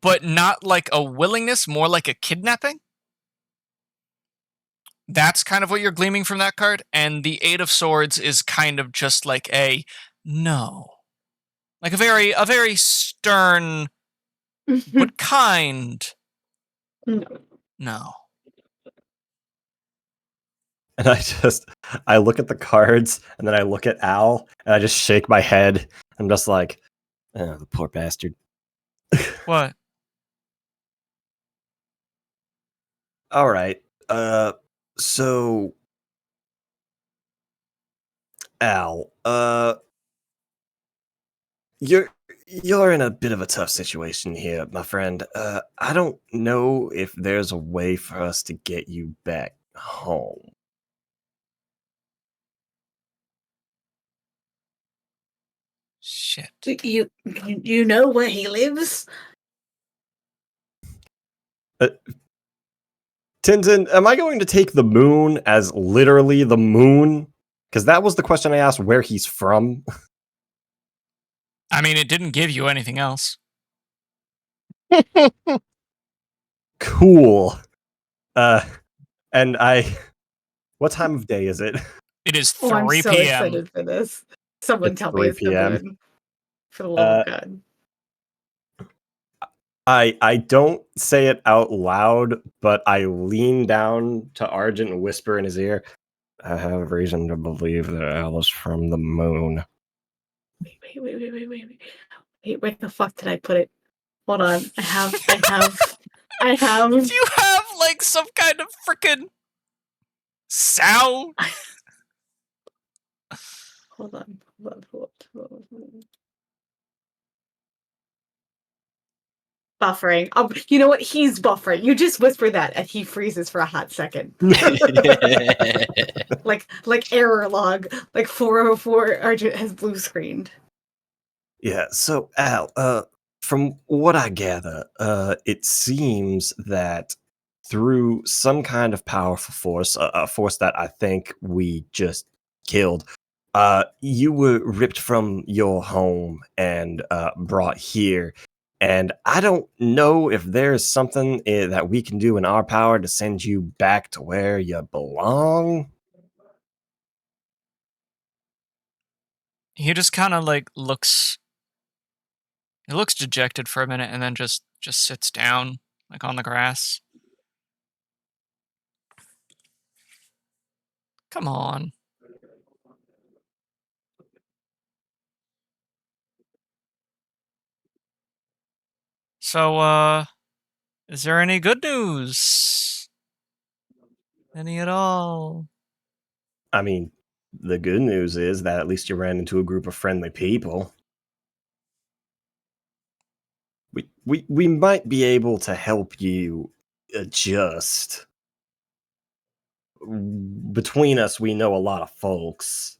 S2: but not like a willingness, more like a kidnapping. That's kind of what you're gleaming from that card. And the 8 of Swords is kind of just like a no. Like a very stern but kind
S3: No.
S2: no.
S1: And I look at the cards, and then I look at Al, and I just shake my head. I'm just like, oh, the poor bastard.
S2: What?
S1: All right. So Al, you're in a bit of a tough situation here, my friend. I don't know if there's a way for us to get you back home.
S2: Shit.
S3: You know where he lives?
S1: Tintin, am I going to take the moon as literally the moon? Because that was the question I asked, where he's from.
S2: I mean, it didn't give you anything else.
S1: Cool. And what time of day is it?
S2: It is
S3: Oh, I'm
S2: 3
S3: so
S2: p.m.
S3: excited for this. Someone
S1: It's
S3: tell
S1: 3
S3: me it's the
S1: p.m.
S3: moon. For the love of God.
S1: I don't say it out loud, but I lean down to Argent and whisper in his ear, I have reason to believe that Al is from the moon.
S3: Wait. Where the fuck did I put it? Hold on. I have.
S2: Do you have like some kind of freaking sound?
S3: Hold on. Buffering. You know what? He's buffering. You just whisper that, and he freezes for a hot second. like error log. Like 404 Argent has blue screened.
S1: Yeah, so Al, from what I gather, it seems that through some kind of powerful force, a force that I think we just killed, you were ripped from your home and brought here. And I don't know if there's something that we can do in our power to send you back to where you belong.
S2: He just kind of like looks. He looks dejected for a minute and then just sits down like on the grass. Come on. So, is there any good news? Any at all?
S1: I mean, the good news is that at least you ran into a group of friendly people. We might be able to help you adjust. Between us, we know a lot of folks.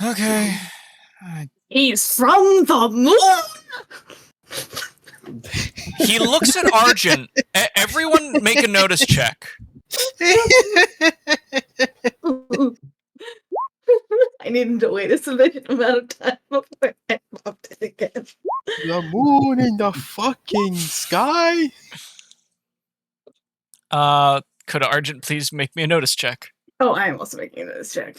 S2: Okay.
S3: He's from the moon!
S2: He looks at Argent. Everyone make a notice check.
S3: I need him to wait a sufficient amount of time before I popped it again.
S4: The moon in the fucking sky?
S2: Could Argent please make me a notice check?
S3: Oh, I am also making this check.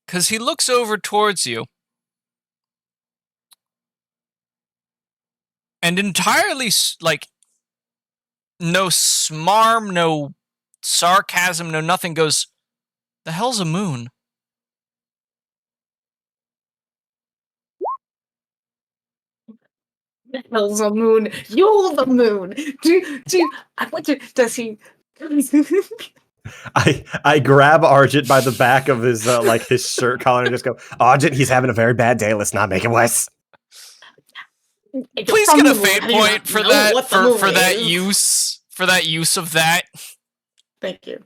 S2: Because he looks over towards you. And entirely, like, no smarm, no sarcasm, no nothing, goes, the hell's a moon?
S3: The hell's a moon? You're the moon! I want to, does he...
S1: I grab Argent by the back of his his shirt collar and just go, Argent, he's having a very bad day. Let's not make it worse.
S2: Please get a fate point for that for that use of that.
S3: Thank you.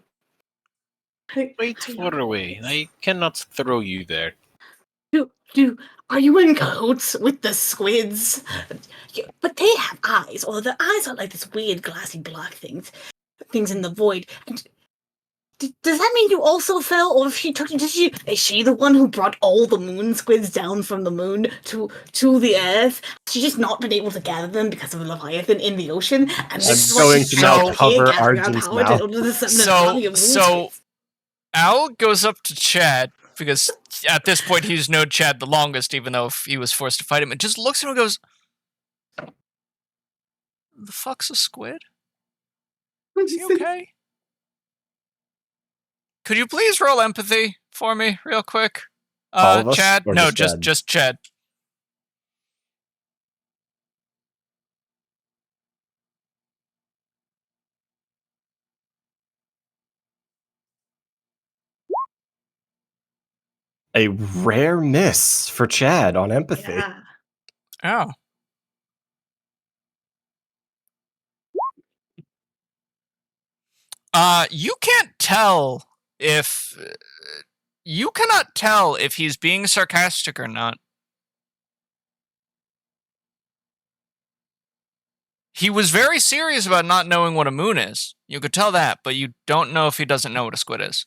S4: Wait for a way. I cannot throw you there.
S3: Are you in cahoots with the squids? But they have eyes, or their eyes are like this weird glassy black things in the void. And does that mean you also fell, or is she the one who brought all the moon squids down from the moon to the earth? She's just not been able to gather them because of a Leviathan in the ocean. And
S1: I'm going to now cover Argent's mouth.
S2: So Al goes up to Chad because at this point he's known Chad the longest, even though if he was forced to fight him, and just looks at him and goes, "The fuck's a squid? Is he okay? Could you please roll empathy for me real quick?
S1: All of us,
S2: Chad?
S1: or
S2: No,
S1: just Chad?
S2: just Chad.
S1: A rare miss for Chad on empathy.
S3: Yeah.
S2: Oh. You can't tell if... You cannot tell if he's being sarcastic or not. He was very serious about not knowing what a moon is. You could tell that, but you don't know if he doesn't know what a squid is.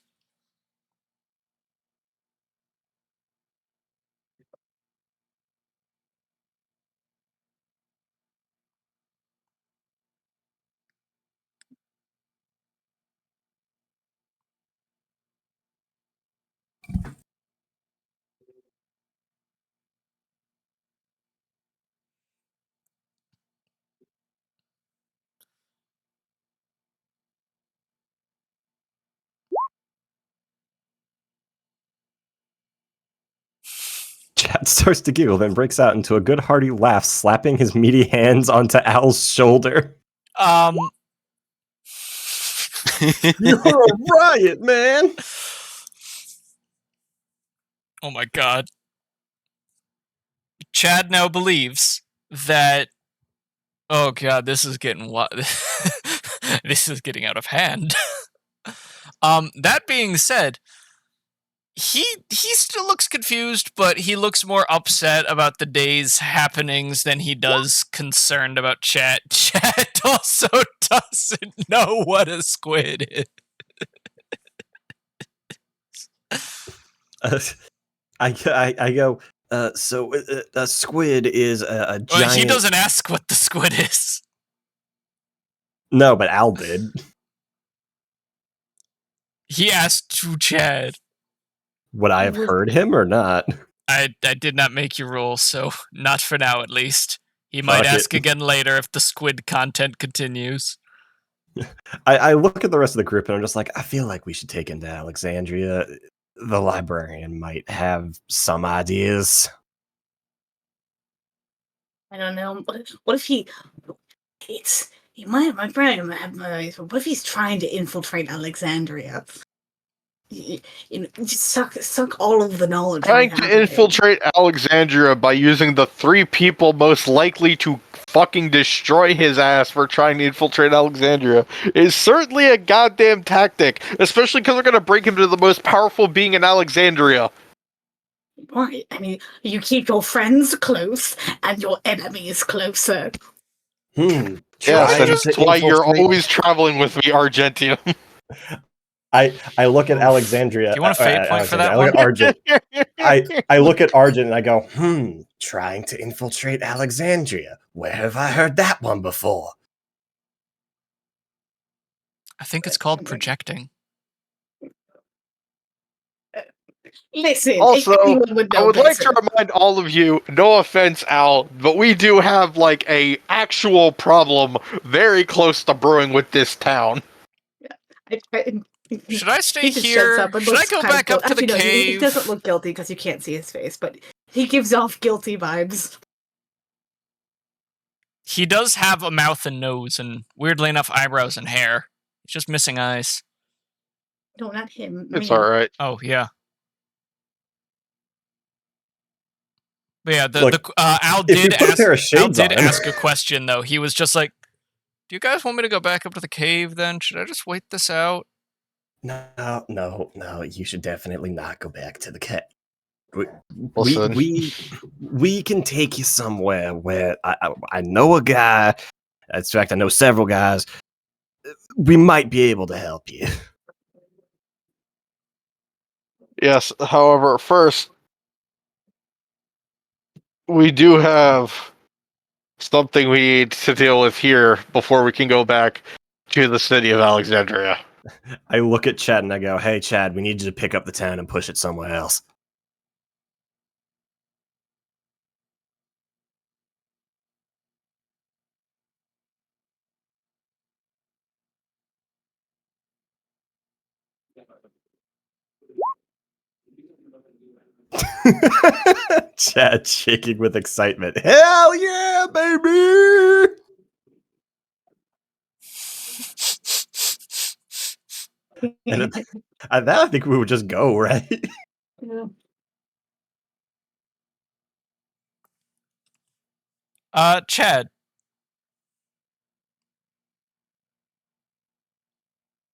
S1: Chad starts to giggle, then breaks out into a good hearty laugh, slapping his meaty hands onto Al's shoulder. You're a riot, man!
S2: Oh my god. Chad now believes that... Oh god, this is getting this is getting out of hand. That being said, he still looks confused, but he looks more upset about the day's happenings than he does concerned about Chad. Chad also doesn't know what a squid is.
S1: I go, so a squid is a giant...
S2: Well, he doesn't ask what the squid is.
S1: No, but Al did.
S2: He asked to Chad.
S1: Would I have heard him or not?
S2: I did not make you roll, so not for now at least. He might
S1: Fuck
S2: ask
S1: it.
S2: again later if the squid content continues.
S1: I look at the rest of the group and I'm just like, I feel like we should take him to Alexandria. The librarian might have some ideas.
S3: I don't know. What if he? My brain might have ideas, but what if he's trying to infiltrate Alexandria? Just suck all of the knowledge.
S5: Trying
S3: we have
S5: to
S3: of him.
S5: infiltrate Alexandria by using the 3 people most likely to fucking destroy his ass for trying to infiltrate Alexandria is certainly a goddamn tactic, especially because we're going to bring him to the most powerful being in Alexandria.
S3: Right. I mean, you keep your friends close and your enemies closer.
S5: Yes,
S1: Trying
S5: and
S1: to
S5: that's why you're
S1: infiltrate-
S5: always traveling with me, Argentium.
S1: I look at Alexandria.
S2: Do you want a fate point for that
S1: I look at
S2: one?
S1: Argent. I look at Argent and I go, trying to infiltrate Alexandria. Where have I heard that one before?
S2: I think it's called projecting.
S3: Listen,
S5: Also,
S3: anyone would know
S5: I would like to
S3: better.
S5: remind all of you, no offense, Al, but we do have like a actual problem very close to brewing with this town.
S2: Should I stay
S3: He just
S2: here?
S3: shuts up and
S2: Should I
S3: looks
S2: go
S3: kind of
S2: back up to the
S3: Actually, no, he
S2: cave?
S3: doesn't look guilty because you can't see his face, but he gives off guilty vibes.
S2: He does have a mouth and nose, and weirdly enough, eyebrows and hair. He's just missing eyes.
S3: No, not him.
S5: It's
S3: me.
S5: alright.
S2: Oh, yeah. But yeah,
S1: Look,
S2: Al
S1: if you
S2: did
S1: put a pair of
S2: ask. Al
S1: shades
S2: did
S1: on him-
S2: ask a question though. He was just like, "Do you guys want me to go back up to the cave? Then should I just wait this out?"
S1: No. You should definitely not go back to the cat.
S5: Listen.
S1: We can take you somewhere where I know a guy. In fact, I know several guys. We might be able to help you.
S5: Yes, however, first, we do have something we need to deal with here before we can go back to the city of Alexandria.
S1: I look at Chad and I go, "Hey, Chad, we need you to pick up the 10 and push it somewhere else." Chad shaking with excitement. Hell yeah, baby! And at that, I think we would just go, right?
S2: Chad,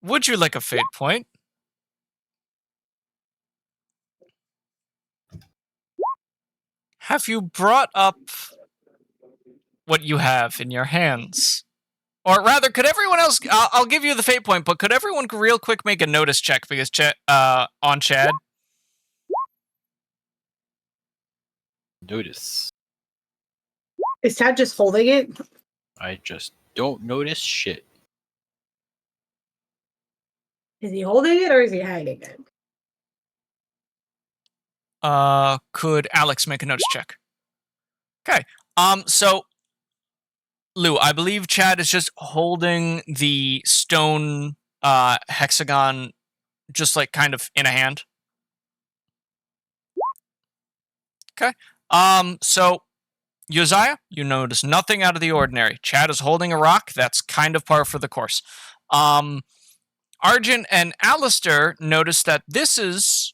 S2: would you like a fate point? Have you brought up what you have in your hands? Or rather, could everyone else... I'll give you the fate point, but could everyone real quick make a notice check because on Chad?
S4: Notice.
S3: Is Chad just holding it?
S4: I just don't notice shit.
S3: Is he holding it or is he hiding it?
S2: Could Alex make a notice check? Okay. So Lou, I believe Chad is just holding the stone hexagon just like kind of in a hand. Okay. So Josiah, you notice nothing out of the ordinary. Chad is holding a rock. That's kind of par for the course. Arjun and Alistair notice that this is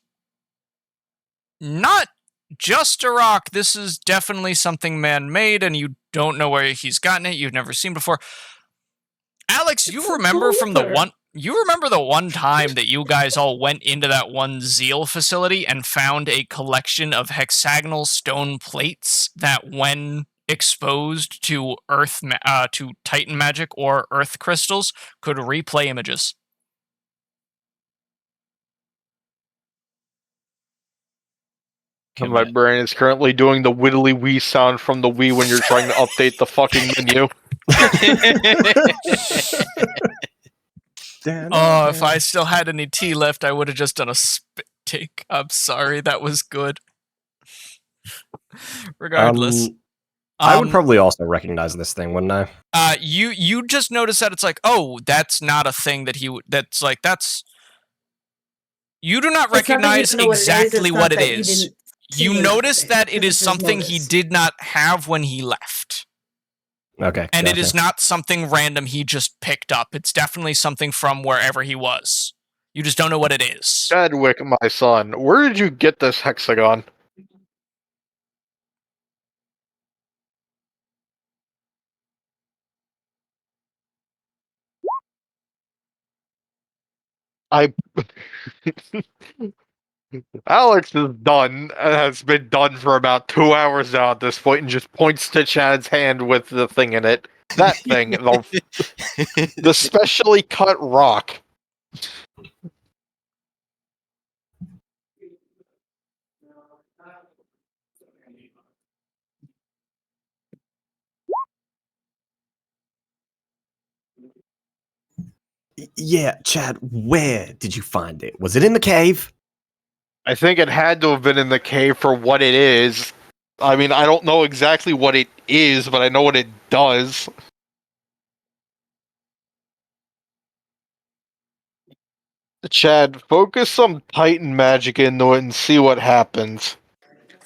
S2: not just a rock. This is definitely something man-made, and you don't know where he's gotten it. You've never seen before. Alex, you remember from the one... You remember the one time that you guys all went into that one Zeal facility and found a collection of hexagonal stone plates that, when exposed to to Titan magic or Earth crystals, could replay images?
S5: My brain is currently doing the widdly wee sound from the Wii when you're trying to update the fucking menu.
S2: Oh, if I still had any tea left, I would have just done a spit take. I'm sorry, that was good. Regardless.
S1: I would probably also recognize this thing, wouldn't I?
S2: You just notice that it's like, oh, that's not a thing that he would... That's like, that's... You do not recognize exactly what it is. You notice that it is something he did not have when he left.
S1: Okay.
S2: And it is not something random he just picked up. It's definitely something from wherever he was. You just don't know what it is.
S5: Chadwick, my son, where did you get this hexagon? Alex is done, and has been done for about 2 hours now at this point, and just points to Chad's hand with the thing in it. That thing, the specially cut rock.
S1: Yeah, Chad, where did you find it? Was it in the cave?
S5: I think it had to have been in the cave for what it is. I mean, I don't know exactly what it is, but I know what it does. Chad, focus some Titan magic into it and see what happens.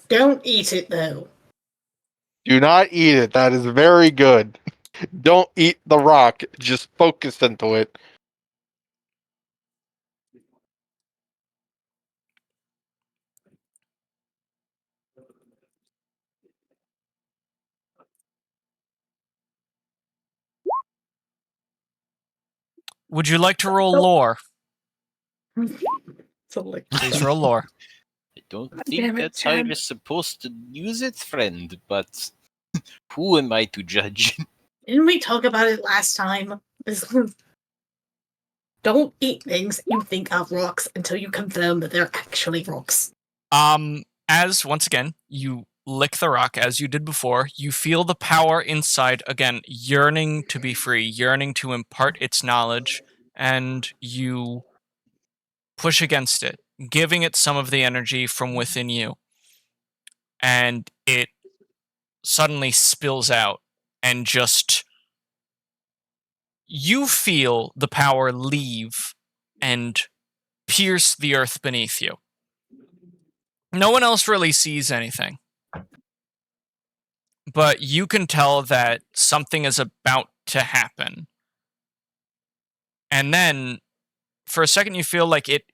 S3: Don't eat it, though.
S5: Do not eat it. That is very good. Don't eat the rock. Just focus into it.
S2: Would you like to roll lore?
S3: Please
S2: roll lore.
S4: I don't
S3: God
S4: think
S3: damn it,
S4: that's how
S3: Chad.
S4: you're supposed to use it, friend, but who am I to judge?
S3: Didn't we talk about it last time? Don't eat things you think are rocks until you confirm that they're actually rocks.
S2: As, once again, you lick the rock as you did before, you feel the power inside, again, yearning to be free, yearning to impart its knowledge, and you push against it, giving it some of the energy from within you. And it suddenly spills out, and just you feel the power leave and pierce the earth beneath you. No one else really sees anything, but you can tell that something is about to happen. And then, for a second, you feel like it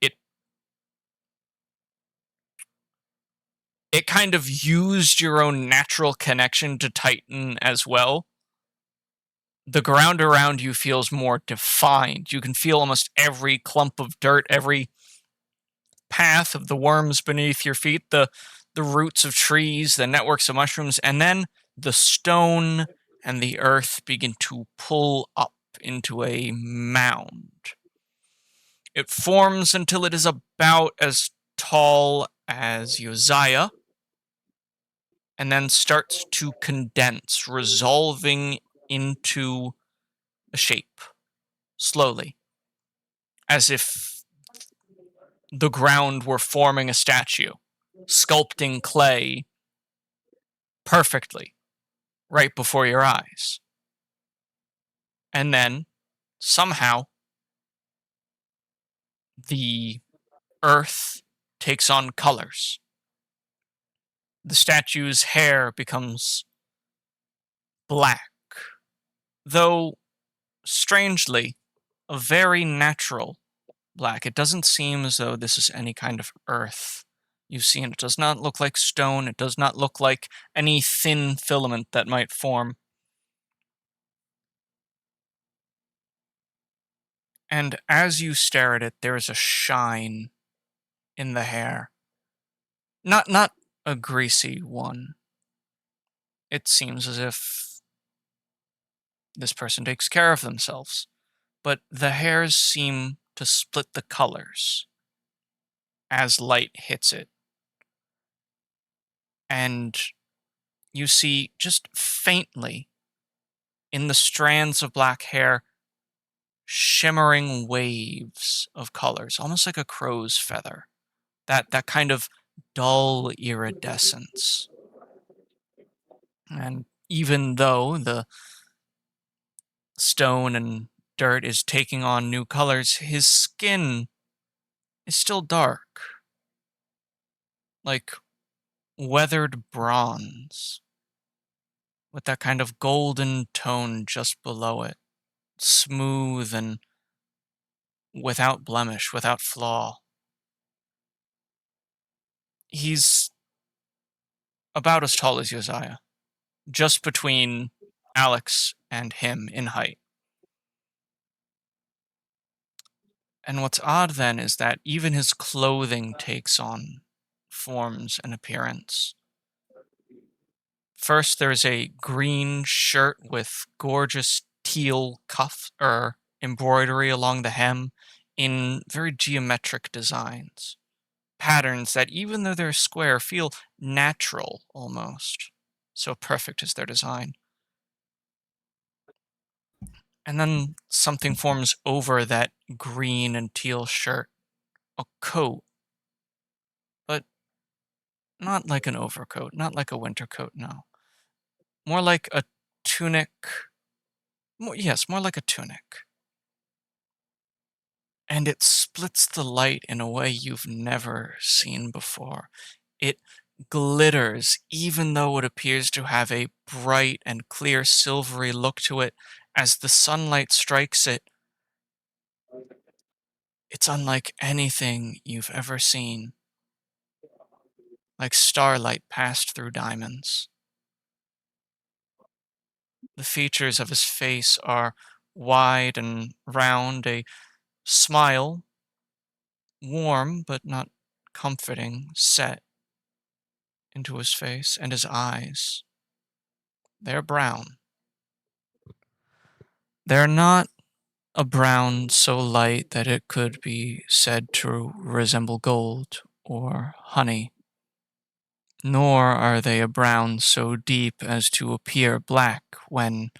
S2: kind of used your own natural connection to tighten as well. The ground around you feels more defined. You can feel almost every clump of dirt, every path of the worms beneath your feet, the roots of trees, the networks of mushrooms, and then the stone and the earth begin to pull up into a mound. It forms until it is about as tall as Uzziah, and then starts to condense, resolving into a shape, slowly, as if the ground were forming a statue, sculpting clay perfectly right before your eyes. And then, somehow, the earth takes on colors. The statue's hair becomes black, though, strangely, a very natural black. It doesn't seem as though this is any kind of earth you've seen. It does not look like stone. It does not look like any thin filament that might form. And as you stare at it, there is a shine in the hair. Not a greasy one. It seems as if this person takes care of themselves. But the hairs seem to split the colors as light hits it. And you see, just faintly, in the strands of black hair, shimmering waves of colors, almost like a crow's feather. That kind of dull iridescence. And even though the stone and dirt is taking on new colors, his skin is still dark, like weathered bronze, with that kind of golden tone just below it, smooth and without blemish, without flaw. He's about as tall as Uzziah, just between Alex and him in height. And what's odd then is that even his clothing takes on forms and appearance. First, there's a green shirt with gorgeous teal cuff or embroidery along the hem in very geometric designs. Patterns that, even though they're square, feel natural almost. So perfect is their design. And then something forms over that green and teal shirt. A coat. But not like an overcoat, not like a winter coat, no. More like a tunic. Yes, more like a tunic. And it splits the light in a way you've never seen before. It glitters, even though it appears to have a bright and clear silvery look to it as the sunlight strikes it. It's unlike anything you've ever seen, like starlight passed through diamonds. The features of his face are wide and round, a smile, warm but not comforting, set into his face, and his eyes. They're brown. They're not a brown so light that it could be said to resemble gold or honey, nor are they a brown so deep as to appear black when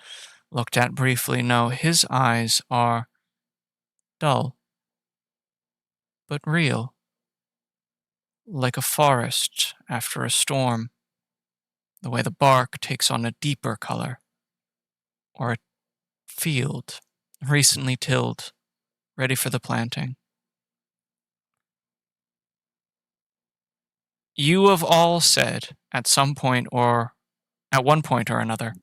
S2: looked at briefly. No, his eyes are dull, but real, like a forest after a storm, the way the bark takes on a deeper color, or a field recently tilled, ready for the planting. You have all said at some point or at one point or another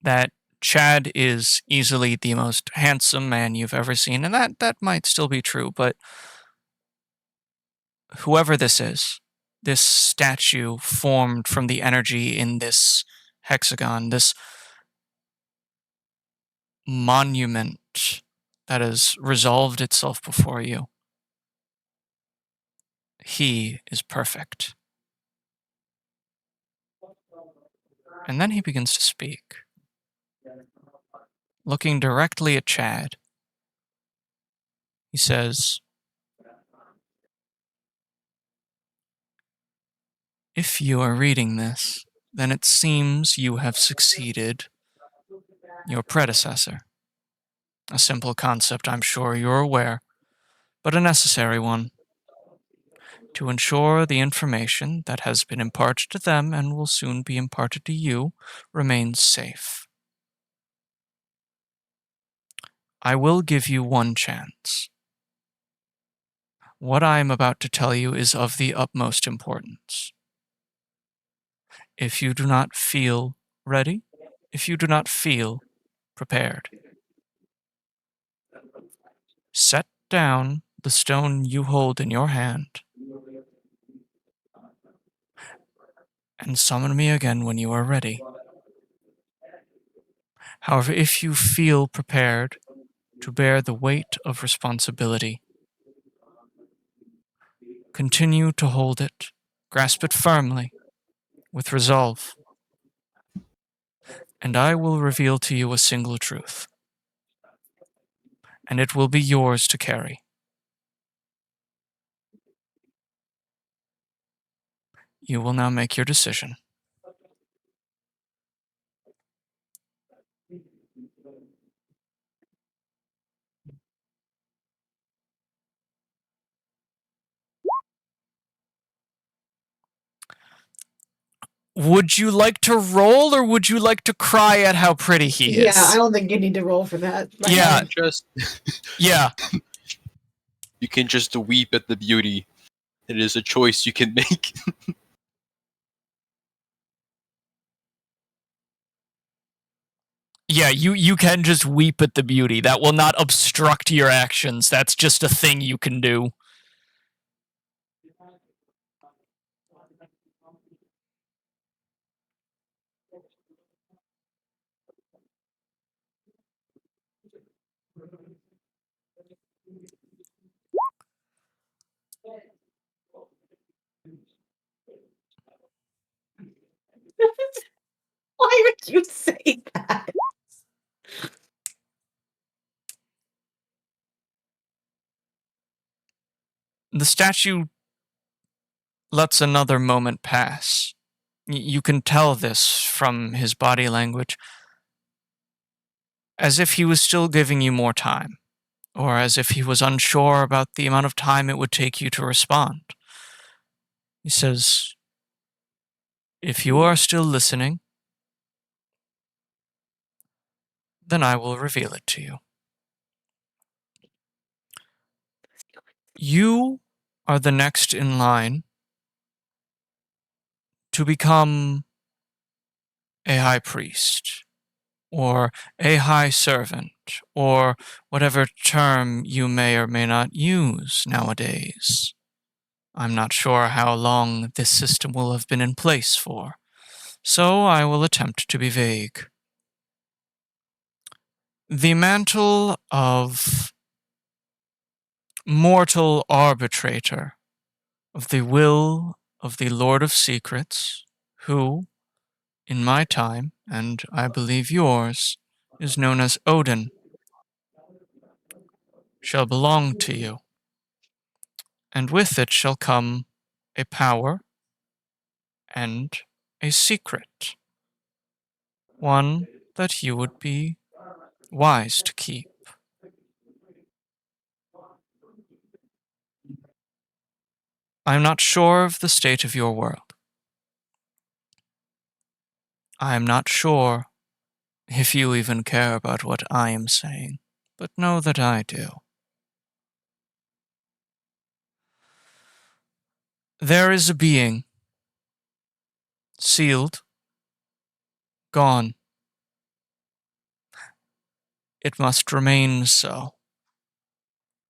S2: that Chad is easily the most handsome man you've ever seen, and that might still be true, but whoever this is, this statue formed from the energy in this hexagon, this monument that has resolved itself before you, he is perfect. And then he begins to speak, looking directly at Chad. He says, "If you are reading this, then it seems you have succeeded your predecessor. A simple concept, I'm sure you're aware, but a necessary one. To ensure the information that has been imparted to them and will soon be imparted to you remains safe. I will give you one chance. What I am about to tell you is of the utmost importance. If you do not feel ready, if you do not feel prepared, set down the stone you hold in your hand and summon me again when you are ready. However, if you feel prepared to bear the weight of responsibility, continue to hold it, grasp it firmly, with resolve, and I will reveal to you a single truth, and it will be yours to carry. You will now make your decision." Would you like to roll, or would you like to cry at how pretty he is?
S3: Yeah, I don't think you need to roll for that. Right
S2: Yeah.
S3: now.
S4: Just
S2: Yeah.
S4: you can just weep at the beauty. It is a choice you can make.
S2: Yeah, you can just weep at the beauty. That will not obstruct your actions. That's just a thing you can do.
S3: Why would you say that?
S2: The statue lets another moment pass. You can tell this from his body language, as if he was still giving you more time, or as if he was unsure about the amount of time it would take you to respond. He says, "If you are still listening, then I will reveal it to you. You are the next in line to become a high priest, or a high servant, or whatever term you may or may not use nowadays. I'm not sure how long this system will have been in place for, so I will attempt to be vague. The mantle of mortal arbitrator of the will of the Lord of Secrets, who, in my time, and I believe yours, is known as Odin, shall belong to you, and with it shall come a power and a secret, one that you would be wise to keep. I'm not sure of the state of your world. I'm not sure if you even care about what I am saying, but know that I do. There is a being, sealed, gone. It must remain so.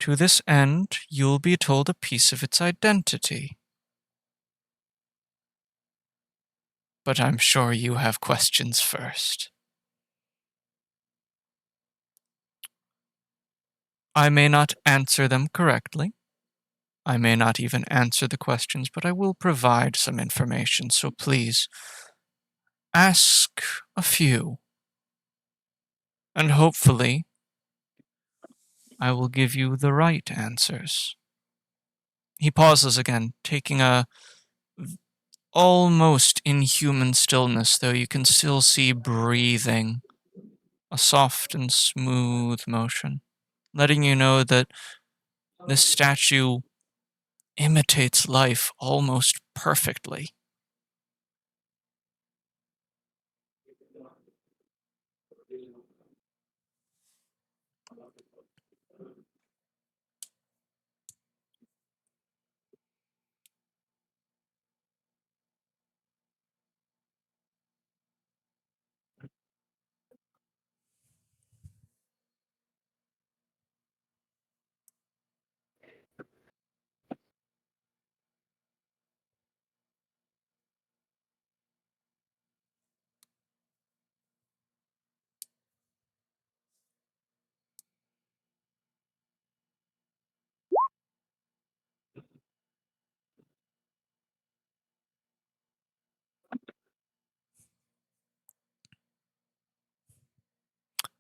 S2: To this end, you'll be told a piece of its identity. But I'm sure you have questions first. I may not answer them correctly. I may not even answer the questions, but I will provide some information, so please ask a few. And hopefully, I will give you the right answers. He pauses again, taking a almost inhuman stillness, though you can still see breathing, a soft and smooth motion, letting you know that this statue imitates life almost perfectly.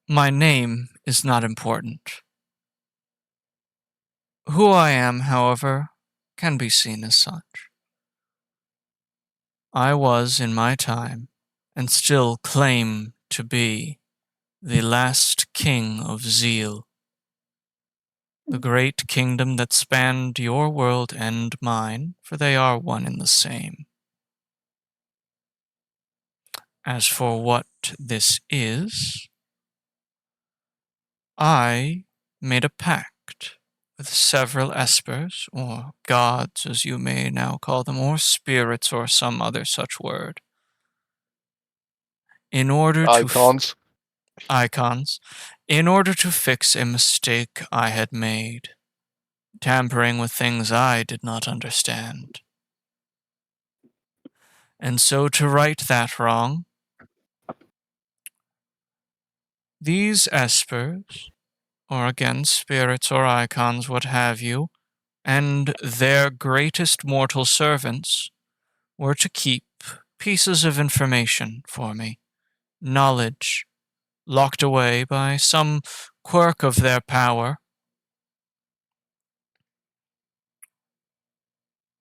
S2: My name is not important. Who I am, however, can be seen as such. I was, in my time, and still claim to be, the last king of Zeal, the great kingdom that spanned your world and mine, for they are one and the same. As for what this is, I made a pact with several espers, or gods as you may now call them, or spirits, or some other such word, in order to icons, in order to fix a mistake I had made, tampering with things I did not understand. And so to right that wrong, these espers, or again spirits or icons, what have you, and their greatest mortal servants were to keep pieces of information for me, knowledge locked away by some quirk of their power.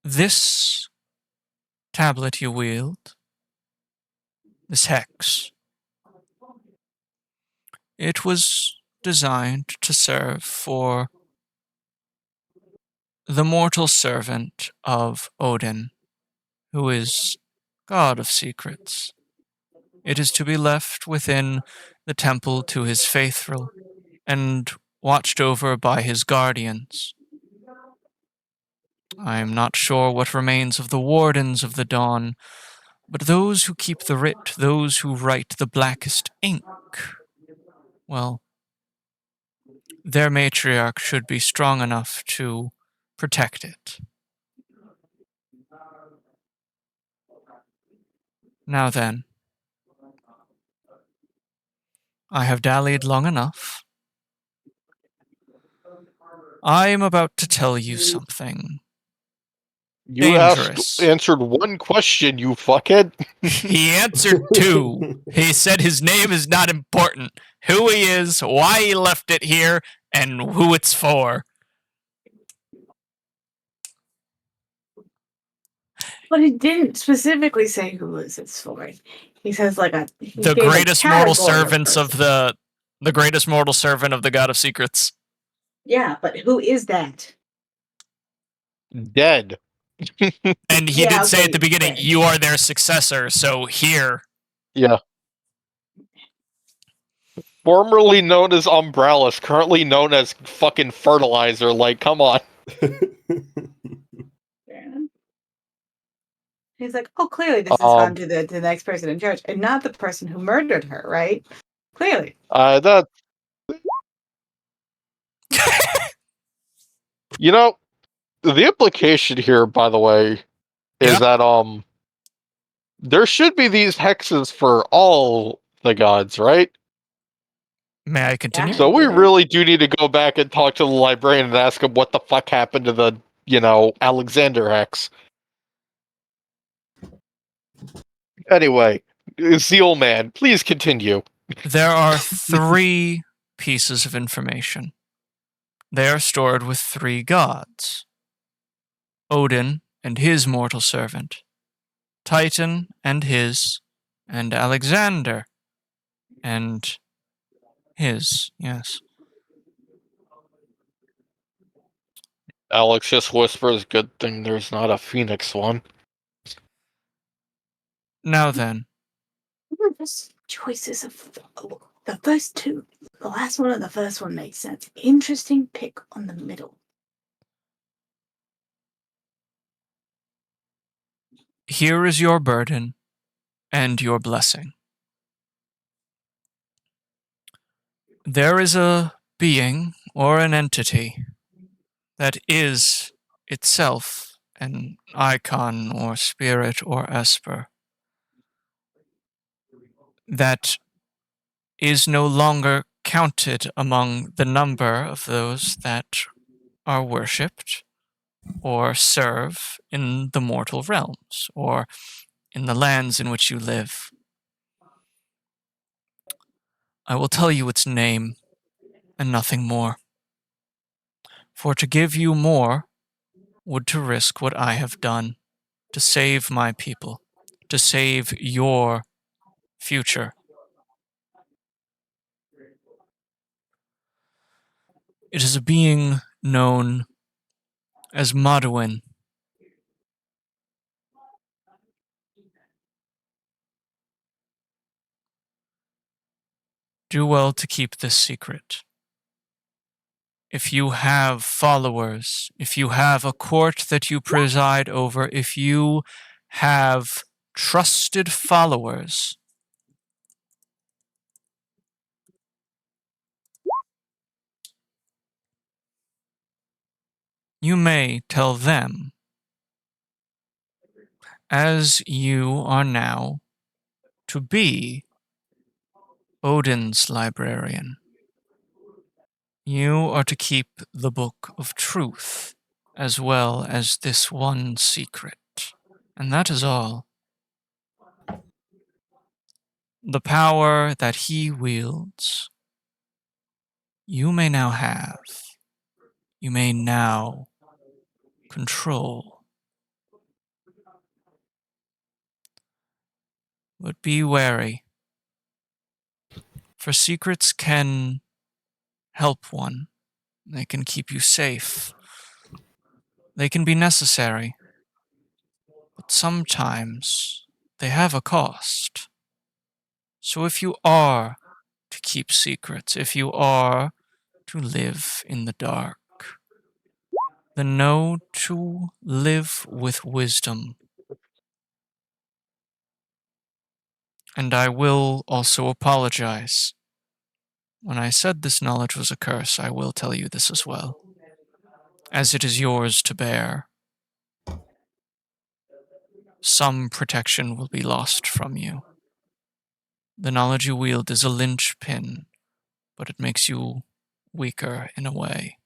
S2: This tablet you wield, this hex, it was designed to serve for the mortal servant of Odin, who is God of secrets. It is to be left within the temple to his faithful and watched over by his guardians. I am not sure what remains of the wardens of the dawn, but those who keep the writ, those who write the blackest ink, well, their matriarch should be strong enough to protect it. Now then, I have dallied long enough. I am about to tell you something
S5: You
S2: dangerous.
S5: answered one question, you fuckhead.
S2: He answered two. He said his name is not important. Who he is, why he left it here, and who it's for.
S3: But he didn't specifically say who is it's for. He says
S2: The greatest mortal servants of the greatest mortal servant of the God of Secrets.
S3: Yeah, but who is that?
S5: Dead.
S2: And he
S3: Yeah,
S2: did say at the
S3: okay,
S2: beginning,
S3: fair.
S2: you are their successor, so here.
S5: Yeah. Formerly known as Umbralis, currently known as fucking fertilizer. Like, come on.
S3: Fair enough. He's like, oh, clearly this has gone to the next person in charge, and not the person who murdered her, right? Clearly.
S5: That you know, the implication here, by the way, is
S2: Yeah.
S5: that there should be these hexes for all the gods, right?
S2: May I continue?
S5: So we
S3: Yeah.
S5: really do need to go back and talk to the librarian and ask him what the fuck happened to the, Alexander hex. Anyway, Zeal Man, please continue.
S2: There are 3 pieces of information. They are stored with 3 gods: Odin and his mortal servant, Titan and his, and Alexander and his, yes.
S5: Alex just whispers, good thing there's not a phoenix one.
S2: Now then,
S3: Choices of the first two. The last one and the first one makes sense. Interesting pick on the middle.
S2: here is your burden and your blessing. There is a being or an entity that is itself an icon or spirit or esper that is no longer counted among the number of those that are worshipped or serve in the mortal realms or in the lands in which you live. I will tell you its name and nothing more. For to give you more would to risk what I have done, to save my people, to save your future. It is a being known as Maduin. Do well to keep this secret. If you have followers, if you have a court that you preside over, if you have trusted followers, you may tell them, as you are now to be Odin's librarian. You are to keep the book of truth, as well as this one secret. And that is all. The power that he wields, you may now have. You may now control. But be wary, for secrets can help one. They can keep you safe. They can be necessary. But sometimes they have a cost. So if you are to keep secrets, if you are to live in the dark, then know to live with wisdom. And I will also apologize. When I said this knowledge was a curse, I will tell you this as well, as it is yours to bear. Some protection will be lost from you. The knowledge you wield is a linchpin, but it makes you weaker in a way.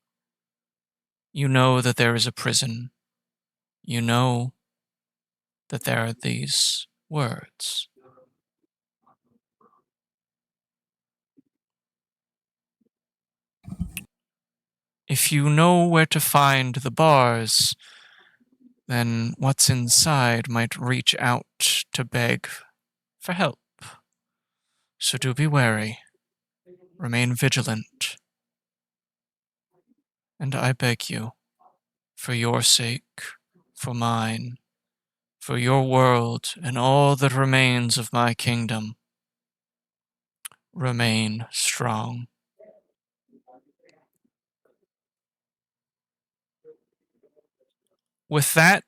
S2: You know that there is a prison. You know that there are these words. If you know where to find the bars, then what's inside might reach out to beg for help. So do be wary. Remain vigilant. And I beg you, for your sake, for mine, for your world and all that remains of my kingdom. Remain strong. With that,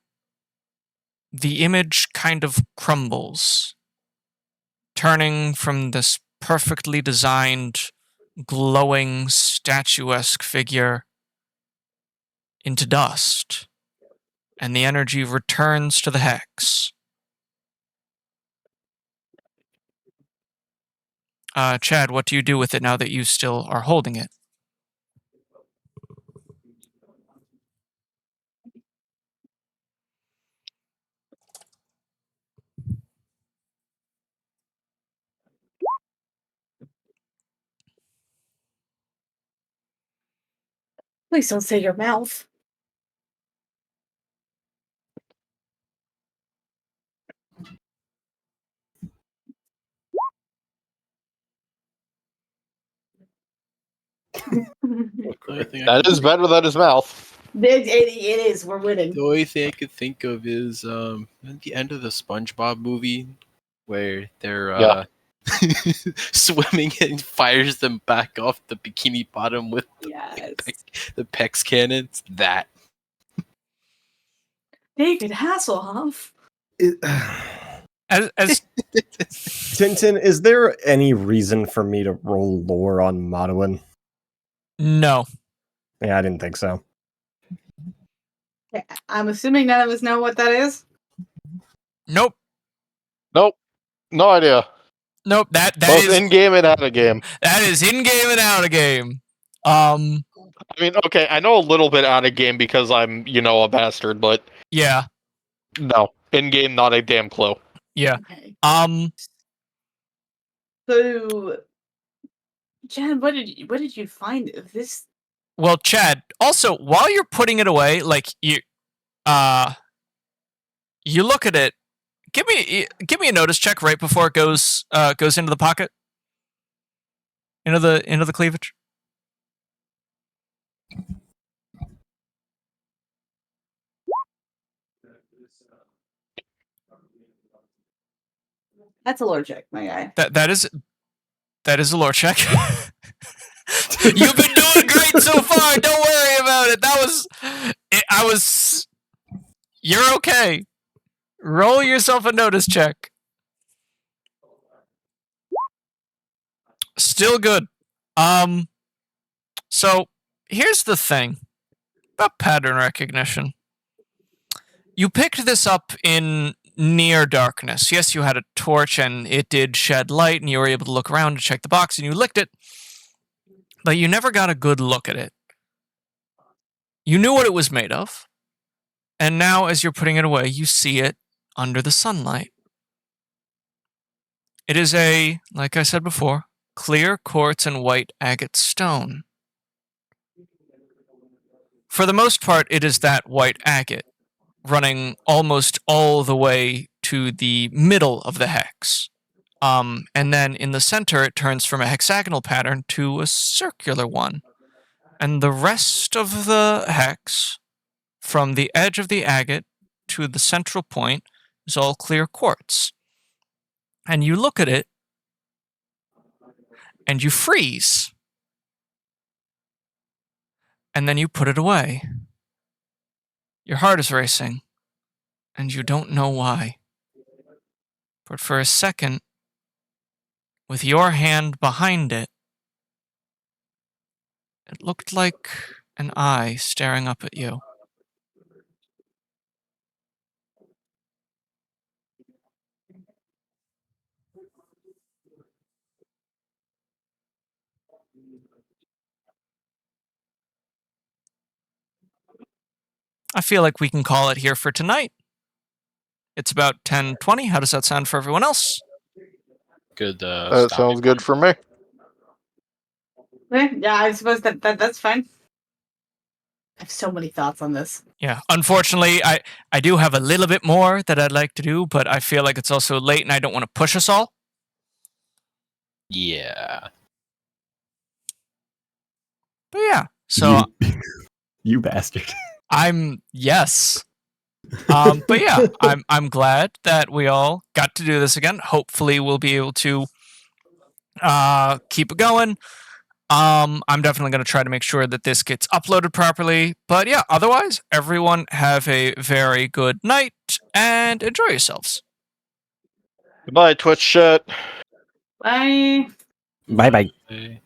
S2: the image kind of crumbles, turning from this perfectly designed, glowing, statuesque figure into dust, and the energy returns to the hex. Chad, what do you do with it now that you still are holding it?
S3: Please don't say your mouth.
S5: That is better than his mouth.
S3: It is. We're winning.
S4: The only thing I could think of is at the end of the SpongeBob movie where they're
S5: Yeah.
S4: swimming and fires them back off the bikini bottom with
S3: Yes.
S4: the Pex cannons. That.
S3: David Hasselhoff.
S2: As
S1: Tintin, is there any reason for me to roll lore on Modwin?
S2: No.
S1: Yeah, I didn't think so.
S3: I'm assuming none of us know what that is.
S2: Nope.
S5: Nope. No idea.
S2: Nope. That
S5: Both
S2: is
S5: in game and out of game.
S2: that is in game and out of game.
S5: I mean, okay, I know a little bit out of game because I'm, a bastard, but
S2: Yeah.
S5: no. In game, not a damn clue.
S2: Yeah.
S3: Okay.
S2: So,
S3: Chad, what did you find of this?
S2: well, Chad, also while you're putting it away, like you look at it. Give me a notice check right before it goes into the pocket. Into the cleavage.
S3: That's a lore check, my guy.
S2: That is a lore check. You've been doing great so far. Don't worry about it. You're okay. Roll yourself a notice check. Still good. So here's the thing about pattern recognition. You picked this up in near darkness. Yes, you had a torch and it did shed light and you were able to look around to check the box and you licked it, but you never got a good look at it. You knew what it was made of, and now as you're putting it away, you see it under the sunlight. It is like I said before, clear quartz and white agate stone. For the most part, it is that white agate, running almost all the way to the middle of the hex. And then in the center, it turns from a hexagonal pattern to a circular one. And the rest of the hex, from the edge of the agate to the central point, is all clear quartz. And you look at it, and you freeze. And then you put it away. Your heart is racing, and you don't know why. But for a second, with your hand behind it, it looked like an eye staring up at you. I feel like we can call it here for tonight. It's about 10:20. How does that sound for everyone else?
S4: Good.
S5: That sounds good for me.
S3: Yeah, I suppose that's fine. I have so many thoughts on this.
S2: Yeah, unfortunately, I do have a little bit more that I'd like to do, but I feel like it's also late and I don't want to push us all.
S4: Yeah.
S2: But yeah, so
S1: you bastard.
S2: yes. But yeah, I'm glad that we all got to do this again. Hopefully, we'll be able to keep it going. I'm definitely going to try to make sure that this gets uploaded properly. But yeah, otherwise, everyone have a very good night and enjoy yourselves.
S5: Goodbye, Twitch chat.
S3: Bye.
S1: Bye bye.
S4: Hey.